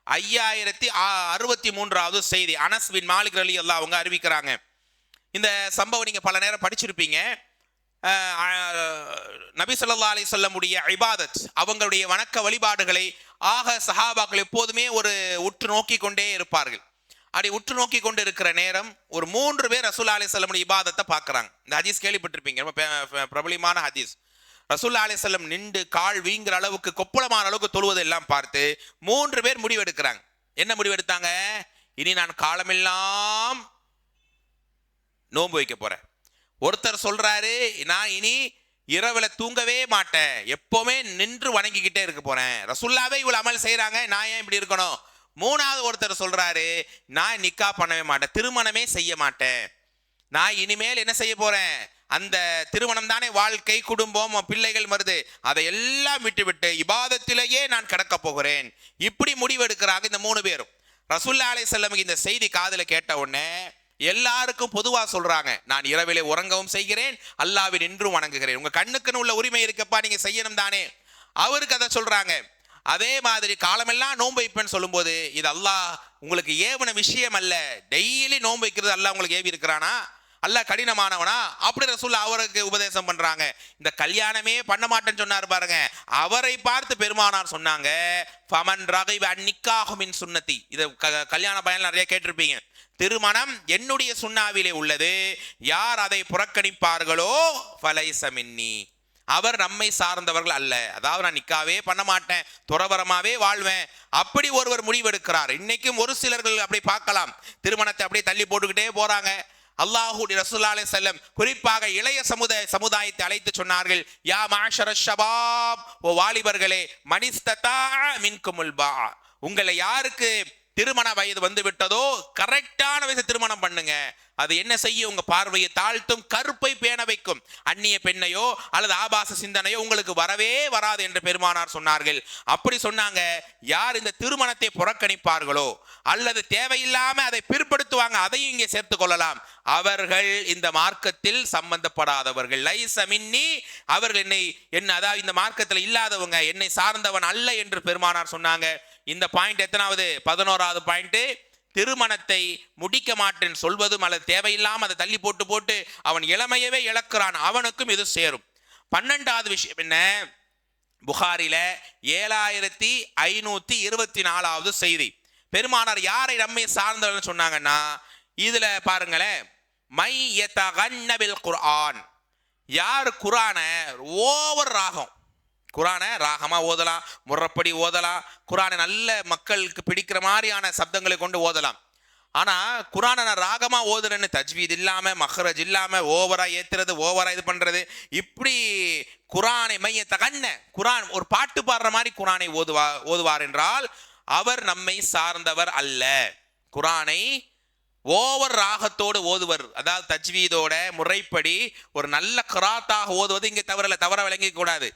5063வது செய்தி. அனஸ் பின் மாலிக் ரலியல்லாஹு அவங்க அறிவிக்கிறாங்க. இந்த சம்பவம் நீங்க பல நேரம் படிச்சிருப்பீங்க. நபி ஸல்லல்லாஹு அலைஹி வஸல்லம் உடைய இபாதத், அவங்களுடைய வணக்க வழிபாடுகளை சஹாபாக்கள் எப்போதுமே ஒரு உற்று நோக்கி கொண்டே இருப்பார்கள். அப்படி உற்று நோக்கி கொண்டு இருக்கிற நேரம் ஒரு 3 பேர் ரசூலுல்லாஹி அலைஹி வஸல்லம் இபாதத்தை பார்க்கறாங்க. இந்த ஹதீஸ் கேள்விப்பட்டிருப்பீங்க, ரொம்ப பிரபலமான ஹதீஸ். ரசூலுல்லாஹி அலைஹி வஸல்லம் நின்று கால் வீங்குற அளவுக்கு கொப்பளமான அளவுக்கு தொழுவது எல்லாம் பார்த்து 3 பேர் முடிவெடுக்கிறாங்க. என்ன முடிவெடுத்தாங்க, இனி நான் காலமெல்லாம் நோன்பு வைக்க போறேன். ஒருத்தர் சொல்றாரு, நான் இனி இரவுல தூங்கவே மாட்டேன், எப்பவுமே நின்று வணங்கிக்கிட்டே இருக்க போறேன். ரசூலுல்லாஹ்வே இவ்வளவு அமல் செய்யறாங்க, நான் ஏன் இப்படி இருக்கணும்? 3வது ஒருத்தர் சொல்றாரு, நான் நிக்கா பண்ணவே மாட்டேன், திருமணமே செய்ய மாட்டேன், நான் இனிமேல் என்ன செய்ய போறேன், அந்த திருமணம் தானே வாழ்க்கை, குடும்பம், பிள்ளைகள் வருது, அதை எல்லாம் விட்டு இபாதத்திலேயே நான் கிடக்க போகிறேன். இப்படி முடிவெடுக்கிறாங்க இந்த 3 பேரும். ரசூலுல்லாஹி அலைஹி வஸல்லம் இந்த செய்தி காதுல கேட்ட உடனே எல்லாருக்கும் பொதுவா சொல்றாங்க, நான் இரவிலே உறங்கவும் செய்கிறேன், அல்லாஹ்வை நின்றும் வணங்குகிறேன். உங்க கண்ணுக்குன்னு உள்ள உரிமை இருக்கப்பா, நீங்க செய்யணும் தானே. அவருக்கு அதை சொல்றாங்க. அதே மாதிரி காலமெல்லாம் நோன்பு வைப்பேன்னு சொல்லும்போது, இது அல்லாஹ் உங்களுக்கு ஏவன விஷயம் அல்ல, டெய்லி நோன்பு வைக்கிறது அல்லாஹ் உங்களுக்கு ஏவி இருக்கிறானா? அல்லாஹ் கடினமானவனா அப்படி ரசூலுல்லாஹ் அவருக்கு உபதேசம் பண்றாங்க. இந்த கல்யாணமே பண்ண மாட்டேன்னு சொன்னார் பாருங்க, அவரை பார்த்து பெருமானார் சொன்னாங்க, ஃபமன் ரகிப அன் நிக்காஹு மின் சுன்னதி. இத கல்யாண பயன் நிறைய கேட்டிருப்பீங்க. திருமணம் என்னுடைய சுன்னாவிலே உள்ளது, யார் அதை புறக்கணிப்பார்களோ ஃபலைஸ மின்னி, அவர் நம்மை சார்ந்தவர்கள் அல்ல. அதாவது நான் நிக்காவே பண்ண மாட்டேன், துறவரமாவே வாழ்வேன், அப்படி ஒருவர் முடிவெடுக்கிறார். இன்னைக்கும் ஒரு சிலர்கள் அப்படி பார்க்கலாம், திருமணத்தை அப்படியே தள்ளி போட்டுக்கிட்டே போறாங்க. அல்லாஹ்வுடைய ரசூலுல்லாஹி அலைஹி வஸல்லம் குறிப்பாக இளைய சமுதாயத்தை அழைத்து சொன்னார்கள், யா மாஷர ஷபாப், ஓ வாலிபர்களே, மனிஸ்ததா மின்குமுல் பா, உங்களை யாருக்கு திருமண வயது வந்து விட்டதோ கரெக்டான வயசு திருமணம் பண்ணுங்க. அது என்ன செய்ய, உங்க பார்வையை தாழ்த்தும், கருப்பை பேண வைக்கும். அந்நிய பெண்ணையோ அல்லது ஆபாச சிந்தனையோ உங்களுக்கு வரவே வராது என்று பெருமானார் சொன்னார்கள். அப்படி சொன்னாங்க, யார் இந்த திருமணத்தை புறக்கணிப்பார்களோ அல்லது தேவையில்லாம அதை பிற்படுத்துவாங்க, அதையும் இங்கே சேர்த்து கொள்ளலாம், அவர்கள் இந்த மார்க்கத்தில் சம்பந்தப்படாதவர்கள். லைஸ மின்னி, அவர்கள் என்ன அதாவது இந்த மார்க்கத்தில் இல்லாதவங்க, என்னை சார்ந்தவன் அல்ல என்று பெருமானார் சொன்னாங்க. இந்த பாயிண்ட் எத்தனாவது? 11வது பாயிண்ட். திருமணத்தை முடிக்க மாட்டேன் சொல்வதும் அல்லது தேவையில்லாம அதை தள்ளி போட்டு அவன் இளமையவே இழக்கிறான், அவனுக்கும் இது சேரும். 12வது விஷயம் என்ன? புகாரில 7524வது செய்தி. பெருமானார் யாரை நம்மை சார்ந்தவர்கள் சொன்னாங்கன்னா, இதுல பாருங்களேன், மை யதகன்னபில் குர்ஆன், யார் குர்ஆனை ஓவர் ராகம், குர்ஆனை ராகமா ஓதலாம், முறைப்படி ஓதலாம், குர்ஆனை நல்ல மக்களுக்கு பிடிக்கிற மாதிரியான சப்தங்களை கொண்டு ஓதலாம். ஆனா குர்ஆனை நான் ராகமா ஓதுறேன்னு தஜ்வீத் இல்லாம, மஹ்ரஜ் இல்லாம, ஓவரா ஏத்துறது, ஓவரா இது பண்றது, இப்படி குர்ஆனை மையத்தகன்ன, குர்ஆன் ஒரு பாட்டு பாடுற மாதிரி குர்ஆனை ஓதுவார் என்றால் அவர் நம்மை சார்ந்தவர் அல்ல. குர்ஆனை ஓவர் ராகத்தோடு ஓதுவர், அதாவது தஜ்வீதோட முறைப்படி ஒரு நல்ல கிராத்தாக ஓதுவது இங்கே தவற விளங்கிக்க கூடாது.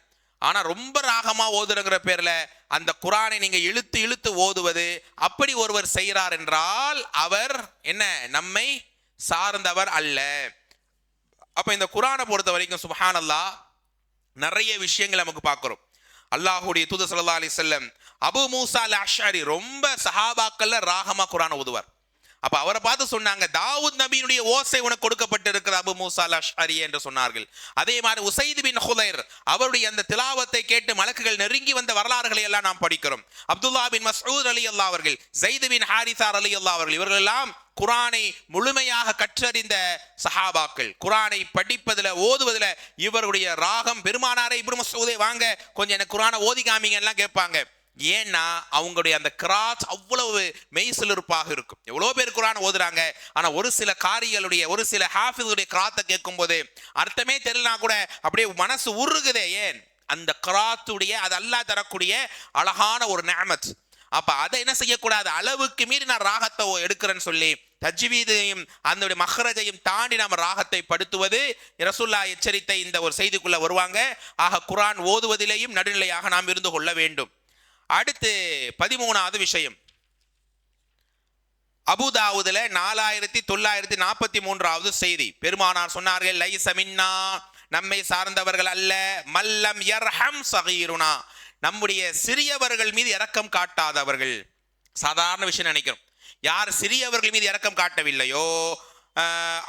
ஆனா ரொம்ப ராகமா ஓதுறங்கிற பேர்ல அந்த குர்ஆனை நீங்க இழுத்து இழுத்து ஓதுவது, அப்படி ஒருவர் செய்கிறார் என்றால் அவர் என்ன, நம்மை சார்ந்தவர் அல்ல. அப்ப இந்த குர்ஆனை பொறுத்த வரைக்கும் சுப்ஹானல்லாஹ் நிறைய விஷயங்கள் நமக்கு பார்க்கிறோம். அல்லாஹ்வுடைய தூதர் ஸல்லல்லாஹு அலைஹி வஸல்லம் அபூ மூஸா அல் அஷ்அரி ரொம்ப சஹாபாக்கள்ல ராகமா குர்ஆனை ஓதுவார். அப்ப அவரை பார்த்து சொன்னாங்க, தாவூத் நபியினுடைய ஓசை உனக்கு கொடுக்கப்பட்டிருக்கிற அபூ மூஸா அல் அஷ்அரி என்று சொன்னார்கள். அதே மாதிரி உசைத் பின் ஹுதைர் அவருடைய அந்த திலாவத்தை கேட்டு மலக்குகள் நெருங்கி வந்த வரலாறுகளை எல்லாம் நாம் படிக்கிறோம். அப்துல்லா பின் மஸ்ஊத் ரலியல்லாஹு அவர்கள், ஸைத் பின் ஹாரிஸா ரலியல்லாஹு அவர்கள், இவர்கள் எல்லாம் குர்ஆனை முழுமையாக கற்றறிந்த சஹாபாக்கள். குர்ஆனை படிப்பதுல ஓதுவதுல இவருடைய ராகம், பெருமானாரே இப்னு மஸ்ஊதே வாங்க கொஞ்சம் எனக்கு குர்ஆனை ஓதி காமிங்க எல்லாம் கேட்பாங்க. ஏன்னா அவங்களுடைய அந்த கிராத் அவ்வளவு மெய்சிலிருப்பாக இருக்கும். எவ்வளோ பேர் குர்ஆன் ஓதுறாங்க, ஆனா ஒரு சில காரிகளுடைய, ஒரு சில ஹாஃபிஸுடைய கிராத்தை கேட்கும் போது அர்த்தமே தெரியலனா கூட அப்படியே மனசு உருகுதே. ஏன்? அந்த கிராத்துடைய, அது அல்லாஹ் தரக்கூடிய அழகான ஒரு நிஅமத். அப்ப அதை என்ன செய்யக்கூடாது, அளவுக்கு மீறி நான் ராகத்தை எடுக்கிறேன்னு சொல்லி தஜ்வீதையும் அந்த மஹ்ரஜையும் தாண்டி நாம் ராகத்தை படுத்துவது ரசூலுல்லாஹ் எச்சரித்த இந்த ஒரு செய்திக்குள்ள வருவாங்க. ஆக குர்ஆன் ஓதுவதிலேயும் நடுநிலையாக நாம் இருந்து கொள்ள வேண்டும். அடுத்து 13வது விஷயம், அபூதாவுதுல 4943வது செய்தி. பெருமானார் சொன்னார்கள், லைஸ மின்னா, நம்மை சார்ந்தவர்கள் அல்ல, மல்லம் யர்ஹம் ஸகீருனா, நம்முடைய சிறியவர்கள் மீது இரக்கம் காட்டாதவர்கள். சாதாரண விஷயம் நினைக்கிறோம், யார் சிறியவர்கள் மீது இரக்கம் காட்டவில்லையோ,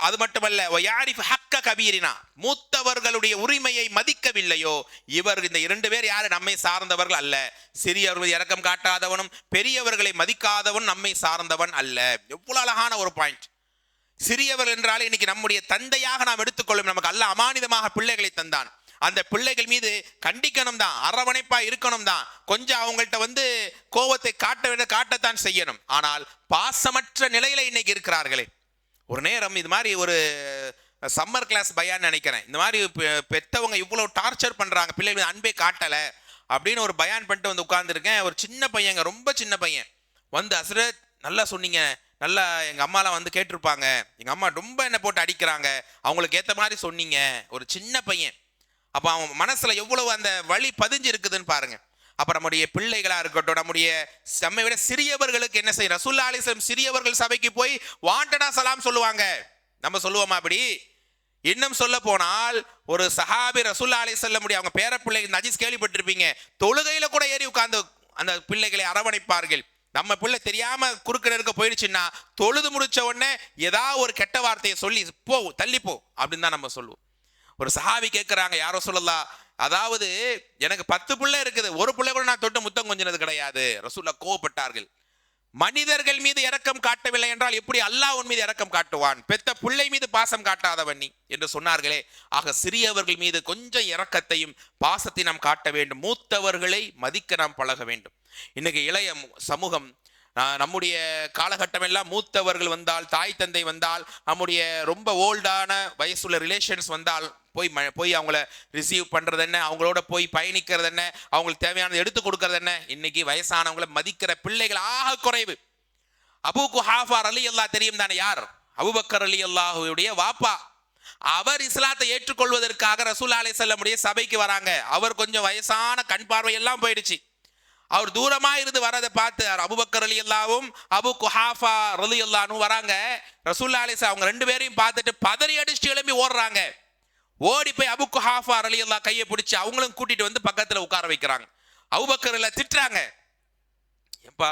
அது மட்டுமல்ல, வயாரிஃப் ஹக்க கபீரினா, மூத்தவர்களுடைய உரிமையை மதிக்கவில்லையோ, இவர் இந்த 2 பேர் யாரு, நம்மை சார்ந்தவர்கள் அல்ல. சிறியவர்கள் இரக்கம் காட்டாதவனும் பெரியவர்களை மதிக்காதவன் நம்மை சார்ந்தவன் அல்ல. எவ்வளவு அழகான ஒரு பாயிண்ட். சிறியவர் என்றாலே இன்னைக்கு நம்முடைய தந்தையாக நாம் எடுத்துக்கொள்ளும். நமக்கு அல்லாஹ் அமானிதமாக பிள்ளைகளை தந்தான். அந்த பிள்ளைகள் மீது கண்டிக்கணும் தான், அரவணைப்பா இருக்கணும் தான், கொஞ்சம் அவங்கள்ட்ட கோபத்தை காட்டத்தான் செய்யணும். ஆனால் பாசமற்ற நிலையில இன்னைக்கு இருக்கிறார்களே. ஒரு நேரம் இது மாதிரி ஒரு சம்மர் கிளாஸ் பயான் நினைக்கிறேன், இந்த மாதிரி பெத்தவங்க இவ்வளவு டார்ச்சர் பண்றாங்க, பிள்ளைகள் அன்பே காட்டல அப்படின்னு ஒரு பயான் பண்ணிட்டு உட்கார்ந்துருக்கேன். ஒரு சின்ன பையங்க, ரொம்ப சின்ன பையன் ஹஸ்ரத் நல்லா சொன்னீங்க, நல்லா எங்க அம்மாலாம் கேட்டிருப்பாங்க, எங்க அம்மா ரொம்ப என்ன போட்டு அடிக்கிறாங்க, அவங்களுக்கு ஏத்த மாதிரி சொன்னீங்க. ஒரு சின்ன பையன். அப்ப அவன் மனசுல எவ்வளவு அந்த வலி பதிஞ்சு இருக்குதுன்னு பாருங்க. அப்ப நம்முடைய பிள்ளைகளா இருக்கட்டும், நம்மை விட சிறியவர்களுக்கு என்ன செய்ய, ரசூலுல்லாஹி அலைஹி வஸல்லம் சிறியவர்கள் சபைக்கு போய் வாண்டடா சலாம் சொல்லுவாங்க. நம்ம சொல்லுவோமா அப்படி? இன்னும் சொல்ல போனால் ஒரு சஹாபி ரசூலுல்லாஹி அலைஹி வஸல்லம் அவங்க பேர பிள்ளைகள், நஜீஸ் கேள்விப்பட்டிருப்பீங்க, தொழுகையில கூட ஏறி உட்கார்ந்து அந்த பிள்ளைகளை அரவணைப்பார்கள். நம்ம பிள்ளை தெரியாம குறுக்கிட இருக்க போயிடுச்சுன்னா தொழுது முடிச்ச உடனே ஏதாவது ஒரு கெட்ட வார்த்தையை சொல்லி போ தள்ளிப்போ அப்படின்னு தான் நம்ம சொல்லுவோம். ஒரு சஹாபி கேட்கிறாங்க, யாரோ சொல்லலாம், அதாவது எனக்கு 10 பிள்ளை இருக்குது, ஒரு பிள்ளை கூட நான் தொட்டு முத்தம் கொஞ்சினது கிடையாது. ரசூலுல்லாஹ் கோவப்பட்டார்கள். மனிதர்கள் மீது இரக்கம் காட்டவில்லை என்றால் எப்படி அல்லாஹ் உன் மீது இரக்கம் காட்டுவான்? பெத்த பிள்ளை மீது பாசம் காட்டாதவன் நீ என்று சொன்னார்களே. ஆக சிறியவர்கள் மீது கொஞ்சம் இரக்கத்தையும் பாசத்தை நாம் காட்ட வேண்டும். மூத்தவர்களை மதிக்க நாம் பழக வேண்டும். இன்னைக்கு இளைய சமூகம், நம்முடைய காலகட்டம் எல்லாம் மூத்தவர்கள் வந்தால், தாய் தந்தை வந்தால், நம்முடைய ரொம்ப ஓல்டான வயசுள்ள ரிலேஷன்ஸ் வந்தால் போய் அவங்கள ரிசீவ் பண்றது என்ன, அவங்களோட போய் பயணிக்கிறது என்ன, அவங்களுக்கு தேவையானது எடுத்து கொடுக்கறது என்ன. இன்னைக்கு வயசானவங்களை மதிக்கிற பிள்ளைகள் ஆக குறைவு. அபூ குஹாஃபா ரலியல்லாஹு தெரியும் தானே யார்? அபூபக்கர் ரலியல்லாஹுடைய வாப்பா. அவர் இஸ்லாத்தை ஏற்றுக்கொள்வதற்காக ரசூலுல்லாஹி அலைஹி வஸல்லம் சபைக்கு வராங்க. அவர் கொஞ்சம் வயசான, கண் பார்வை எல்லாம் போயிடுச்சு. அவர் தூரமா இருந்து வரதை பார்த்து அபூபக்கர் ரலியல்லாஹுவும் அபூ குஹாஃபா ரலியல்லாஹு வராங்க. ரசூலுல்லாஹி அலைஹி வஸல்லம் அவங்க 2 பேரையும் பார்த்துட்டு பதறி அடிச்சு எழும்பி ஓடுறாங்க. ஓடி போய் அபூ குஹாஃபா ரலியல்லாஹு கையை பிடிச்சி அவங்களும் கூட்டிட்டு வந்து பக்கத்துல உட்கார வைக்கிறாங்க. அபூபக்கர்ல திட்டுறாங்க, ஏப்பா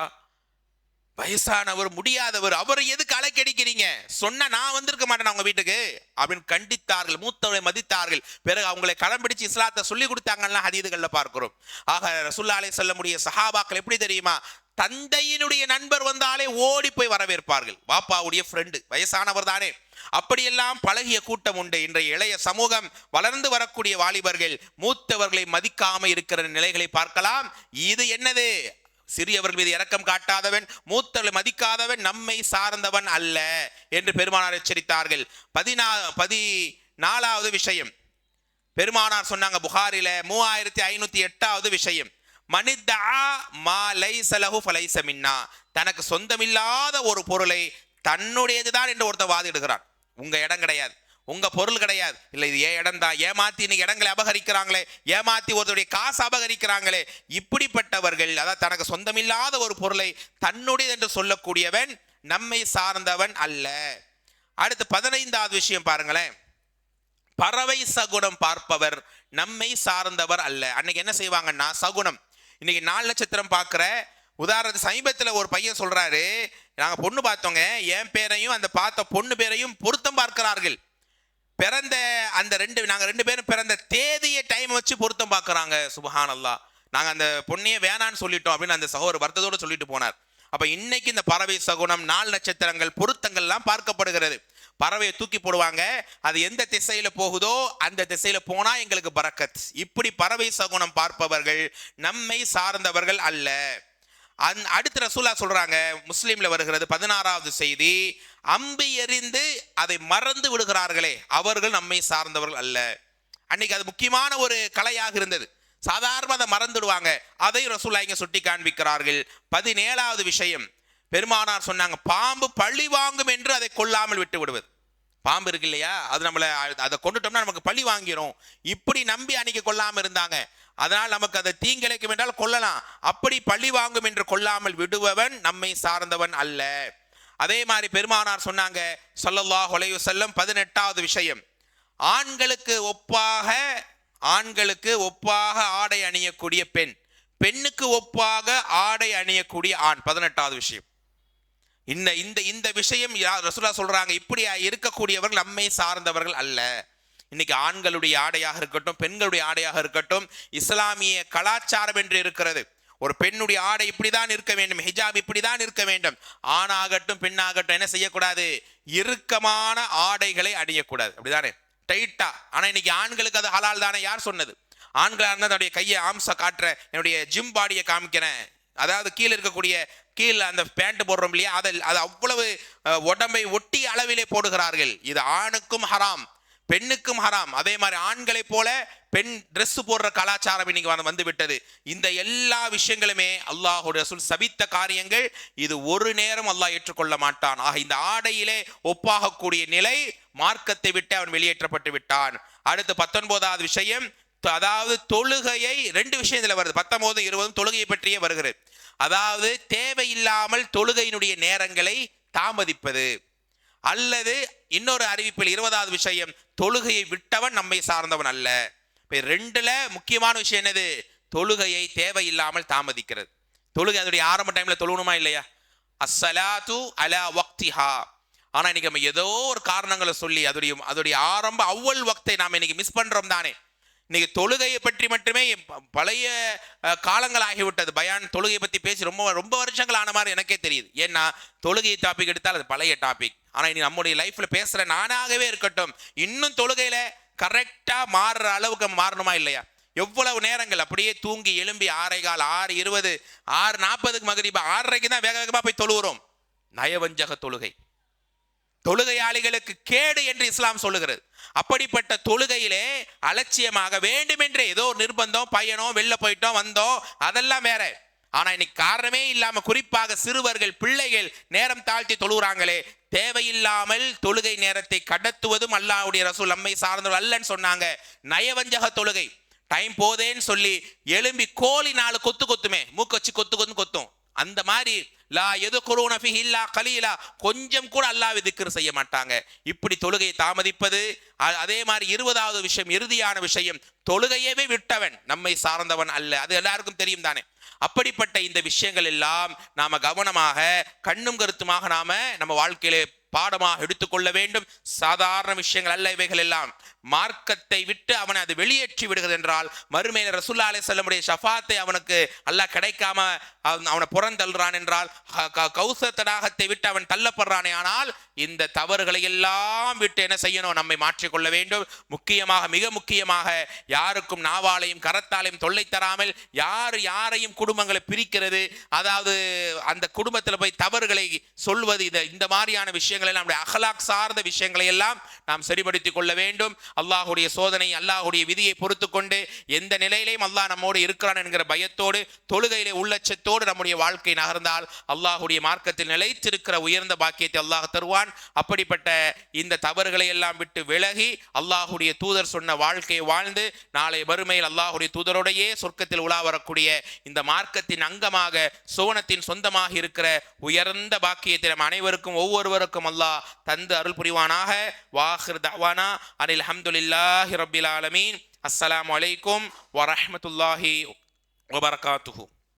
வயசானவர், முடியாதவர், அவரை எதுக்கு அலைக்கடிக்கிறீங்க? சொன்னா நான் வந்திருக்க மாட்டேன் அவங்க வீட்டுக்கு அப்படின்னு கண்டித்தார்கள். மூத்தவரை மதித்தார்கள். பிறகு அவங்களை களம் பிடிச்சு இஸ்லாத்தை சொல்லி கொடுத்தாங்கன்னா ஹதீதுகள்ல பார்க்கிறோம். ஆக ரசூலுல்லாஹி அலைஹி வஸல்லமுடைய சஹாபாக்கள் எப்படி தெரியுமா? தந்தையினுடைய நண்பர் வந்தாலே ஓடி போய் வரவேற்பார்கள். வாப்பாவுடைய ஃப்ரெண்டு, வயசானவர் தானே. அப்படியெல்லாம் பழகிய கூட்டம் உண்டு. இன்றைய இளைய சமூகம், வளர்ந்து வரக்கூடிய வாலிபர்கள் மூத்தவர்களை மதிக்காம இருக்கிற நிலைகளை பார்க்கலாம். இது என்னது? சிறியவர்கள் மீது இரக்கம் காட்டாதவன், மூத்தவர்களை மதிக்காதவன் நம்மை சார்ந்தவன் அல்ல என்று பெருமானார் எச்சரித்தார்கள். 14வது விஷயம் பெருமானார் சொன்னாங்க புகாரில 3508வது விஷயம், மனித்தா மா லைஸ லஹு ஃபலைஸ மின்னா. தனக்கு சொந்தமில்லாத ஒரு பொருளை தன்னுடையதுதான் என்று ஒருத்தர் வாதிடுகிறான். உங்க இடம் கிடையாது, உங்க பொருள் கிடையாது, இல்லை இது ஏன் இடம் தான், ஏமாத்தி இன்னைக்கு இடங்களை அபகரிக்கிறாங்களே, ஏமாத்தி ஒருத்தருடைய காசு அபகரிக்கிறாங்களே, இப்படிப்பட்டவர்கள், அதாவது தனக்கு சொந்தமில்லாத ஒரு பொருளை தன்னுடையது என்று சொல்லக்கூடியவன் நம்மை சார்ந்தவன் அல்ல. அடுத்து 15வது விஷயம் பாருங்களேன், பறவை சகுனம் பார்ப்பவர் நம்மை சார்ந்தவர் அல்ல. அன்னைக்கு என்ன செய்வாங்கன்னா சகுனம், இன்னைக்கு 4 நட்சத்திரம் பார்க்கிற உதாரணத்து சமீபத்தில் ஒரு பையன் சொல்றாரு, நாங்கள் பொண்ணு பார்த்தோங்க, என் பேரையும் அந்த பார்த்த பொண்ணு பேரையும் பொருத்தம் பார்க்கிறார்கள். பிறந்த அந்த நாங்கள் 2 பேரும் பிறந்த தேதியை டைம் வச்சு பொருத்தம் பார்க்குறாங்க. சுப்ஹானல்லாஹ், நாங்கள் அந்த பொண்ணையே வேணான்னு சொல்லிட்டோம் அப்படின்னு அந்த சகோதரர் வருத்தத்தோடு சொல்லிட்டு போனார். அப்போ இன்னைக்கு இந்த பறவை சகுனம், 4 நட்சத்திரங்கள், பொருத்தங்கள்லாம் பார்க்கப்படுகிறது. பறவையை தூக்கி போடுவாங்க, அது எந்த திசையில போகுதோ அந்த திசையில போனா எங்களுக்கு பரக்கத். இப்படி பறவை சகுனம் பார்ப்பவர்கள் நம்மை சார்ந்தவர்கள் அல்ல. அடுத்த ரசூலுல்லாஹ் சொல்றாங்க, முஸ்லிம்ல வருகிறது 16வது செய்தி, அம்பு எறிந்து அதை மறந்து விடுகிறார்களே அவர்கள் நம்மை சார்ந்தவர்கள் அல்ல. அன்னைக்கு அது முக்கியமான ஒரு கலையாக இருந்தது. சாதாரண அதை மறந்துடுவாங்க. அதை ரசூலுல்லாஹ் இங்க சுட்டி காண்பிக்கிறார்கள். 17வது விஷயம், பெருமானார் சொன்னாங்க, பாம்பு பழி வாங்கும் என்று அதை கொல்லாமல் விட்டு விடுவது. பாம்பு இருக்கு இல்லையா, அது நம்மளை அதை கொண்டுட்டோம்னா நமக்கு பழி வாங்கிரும், இப்படி நம்பி அன்னைக்கு கொல்லாம இருந்தாங்க. அதனால் நமக்கு அதை தீங்கிழைக்கும் என்றால் கொல்லலாம், அப்படி பழி வாங்கும் என்று கொல்லாமல் விடுபவன் நம்மை சார்ந்தவன் அல்ல. அதே மாதிரி பெருமானார் சொன்னாங்க ஸல்லல்லாஹு அலைஹி வஸல்லம் 18வது விஷயம், ஆண்களுக்கு ஒப்பாக ஆடை அணியக்கூடிய பெண், பெண்ணுக்கு ஒப்பாக ஆடை அணியக்கூடிய ஆண். 18வது விஷயம். இந்த விஷயம் ரசூலுல்லாஹ் சொல்றாங்க, இப்படி இருக்கக்கூடியவர்கள் நம்மை சார்ந்தவர்கள் அல்ல. இன்னைக்கு ஆண்களுடைய ஆடையாக இருக்கட்டும், பெண்களுடைய ஆடையாக இருக்கட்டும், இஸ்லாமிய கலாச்சாரம் என்று இருக்கிறது. ஒரு பெண்ணுடைய ஆடை இப்படிதான் இருக்க வேண்டும், ஹிஜாப் இப்படிதான் இருக்க வேண்டும். ஆணாகட்டும் பெண்ணாகட்டும் என்ன செய்யக்கூடாது? இறுக்கமான ஆடைகளை அணியக்கூடாது, அப்படிதானே, டைட்டா. ஆனா இன்னைக்கு ஆண்களுக்கு அது ஹலால் தானே? யார் சொன்னது? ஆண்களா இருந்தால் தன்னுடைய கையை ஆம்ச காட்டுற, என்னுடைய ஜிம் பாடியை காமிக்கிறேன், அதாவது கீழே இருக்கக்கூடிய அந்த பேண்ட் போடுறோம் இல்லையா, அது அவ்வளவு உடம்பை ஒட்டி அளவிலே போடுகிறார்கள். இது ஆணுக்கும் ஹராம், பெண்ணுக்கும் ஹராம். அதே மாதிரி ஆண்களை போல பெண் ட்ரெஸ் போடுற கலாச்சாரம் இன்னைக்கு வந்து விட்டது. இந்த எல்லா விஷயங்களுமே அல்லாஹ்வுடைய ரசூல் சபித்த காரியங்கள். இது ஒரு நேரம் அல்லாஹ் ஏற்றுக்கொள்ள மாட்டான். ஆக இந்த ஆடையிலே ஒப்பாகக்கூடிய நிலை, மார்க்கத்தை விட்டு அவன் வெளியேற்றப்பட்டு விட்டான். அடுத்து 19வது விஷயம், அதாவது தொழுகையை, 2 விஷயம் இதுல வருது, 19, 20 தொழுகையை பற்றியே வருகிறது. அதாவது தேவையில்லாமல் தொழுகையினுடைய நேரங்களை தாமதிப்பது, அல்லது இன்னொரு அறிவிப்பில் 20வது விஷயம், தொழுகையை விட்டவன் நம்மை சார்ந்தவன் அல்ல. இப்ப 2ல முக்கியமான விஷயம் என்னது? தொழுகையை தேவையில்லாமல் தாமதிக்கிறது. தொழுகை அதோடைய ஆரம்ப டைம்ல தொழுணுமா இல்லையா? அஸ்ஸலாத்து அலா வக்திஹா. ஆனா இன்னைக்கு நம்ம ஏதோ ஒரு காரணங்களை சொல்லி அதோடைய ஆரம்ப அவ்வல் வக்தை நாம இன்னைக்கு மிஸ் பண்றோம் தானே. இன்னைக்கு தொழுகையை பற்றி மட்டுமே பழைய காலங்கள் ஆகிவிட்டது. பயான் தொழுகையை பத்தி பேசி ரொம்ப ரொம்ப வருஷங்கள் ஆன மாதிரி எனக்கே தெரியுது. ஏன்னா தொழுகை டாபிக் எடுத்தால் அது பழைய டாபிக். ஆனா இனி நம்முடைய லைஃப்ல பேசுற நானாகவே இருக்கட்டும், இன்னும் தொழுகையில கரெக்டா மாறுற அளவுக்கு மாறணுமா இல்லையா? எவ்வளவு நேரங்கள் அப்படியே தூங்கி எழும்பி 6:15 6:20 6:40 மகரிபா 6:30 தான் வேக வேகமா போய் தொழுகிறோம். நயவஞ்சக தொழுகை, தொழுகையாளிகளுக்கு கேடு என்று இஸ்லாம் சொல்லுகிறது. அப்படிப்பட்ட தொழுகையிலே அலட்சியமாக வேண்டுமென்றே ஏதோ நிர்பந்தம், பையனோ வெளில போயிட்டோம் வந்தோம், அதெல்லாம் வேற. ஆனா இன்னைக்கு காரணமே இல்லாம குறிப்பாக சிறுவர்கள் பிள்ளைகள் நேரம் தாழ்த்தி தொழுகிறாங்களே. தேவையில்லாமல் தொழுகை நேரத்தை கடத்துவதும் அல்லாஹ்வுடைய ரசூல் நம்மை சார்ந்தவர் அல்லன்னு சொன்னாங்க. நயவஞ்சக தொழுகை. டைம் போதேன்னு சொல்லி எழும்பி கோழி 4 கொத்து கொத்துமே, மூக்க வச்சு கொத்து கொத்தும். அந்த மாதிரி லா யதுகுரூன ஃபிஹி இல்லா கலீலா, கொஞ்சம் கூட அல்லாஹ்வை திக்ர் செய்ய மாட்டாங்க. இப்படி தொழுகையை தாமதிப்பது. அதே மாதிரி 20வது விஷயம், இறுதியான விஷயம், தொழுகையவே விட்டவன் நம்மை சார்ந்தவன் அல்ல. அது எல்லாருக்கும் தெரியும் தானே. அப்படிப்பட்ட இந்த விஷயங்கள் எல்லாம் நாம கவனமாக கண்ணும் கருத்துமாக நம்ம வாழ்க்கையிலே பாடமாக எடுத்துக்கொள்ள வேண்டும். சாதாரண விஷயங்கள் அல்ல இவைகள் எல்லாம். மார்க்கத்தை விட்டு அவனை அது வெளியேற்றி விடுகிறது என்றால் மறுமையில ரசூலுல்லாஹி அலைஹி வஸல்லமுடைய ஷஃபாத்தை அவனுக்கு அல்லாஹ் கிடைக்காம அவனை புறந்தள்ளுறான் என்றால், கௌசர் தடாகத்தை விட்டு அவன் தள்ளப்படுறானே. ஆனால் இந்த தவறுகளை எல்லாம் விட்டு என்ன செய்யணும்? நம்மை மாற்றிக்கொள்ள வேண்டும். முக்கியமாக மிக முக்கியமாக யாருக்கும் நாவாலையும் கரத்தாலையும் தொல்லை தராமல், யாரையும் குடும்பங்களை பிரிக்கிறது, அதாவது அந்த குடும்பத்தில் போய் தவறுகளை சொல்வது, இந்த மாதிரியான விஷயங்களை நம்முடைய அகலாக் சார்ந்த விஷயங்களை எல்லாம் நாம் சரிபடுத்திக் கொள்ள வேண்டும். அல்லாஹுடைய சோதனை, அல்லாஹுடைய விதியை பொறுத்து கொண்டு எந்த நிலையிலையும் அல்லாஹ் நம்மோடு இருக்கிறான் என்கிற பயத்தோடு தொழுகையிலே உள்ளச்சத்தோடு நம்முடைய வாழ்க்கை நகர்ந்தால் அல்லாஹுடைய மார்க்கத்தில் நிலைத்திருக்கிற உயர்ந்த பாக்கியத்தை அல்லாஹ் தருவான். அப்படிப்பட்ட இந்த தவறுகளை எல்லாம் விட்டு விலகி அல்லாஹுடைய தூதர் சொன்ன வாழ்க்கையை வாழ்ந்து நாளை மறுமையில் அல்லாஹுடைய தூதரோடையே சொர்க்கத்தில் உலா வரக்கூடிய இந்த மார்க்கத்தின் அங்கமாக சோனத்தின் சொந்தமாக இருக்கிற உயர்ந்த பாக்கியத்தை நம் அனைவருக்கும் ஒவ்வொருவருக்கும் அல்லாஹ் தந்து அருள் புரிவானாக. வாஹிர் தஅவானா அனில் ஹம்துலில்லாஹி ரப்பில் ஆலமீன். அஸ்ஸலாமு அலைக்கும் வரஹ்மத்துல்லாஹி வபரகாத்துஹு.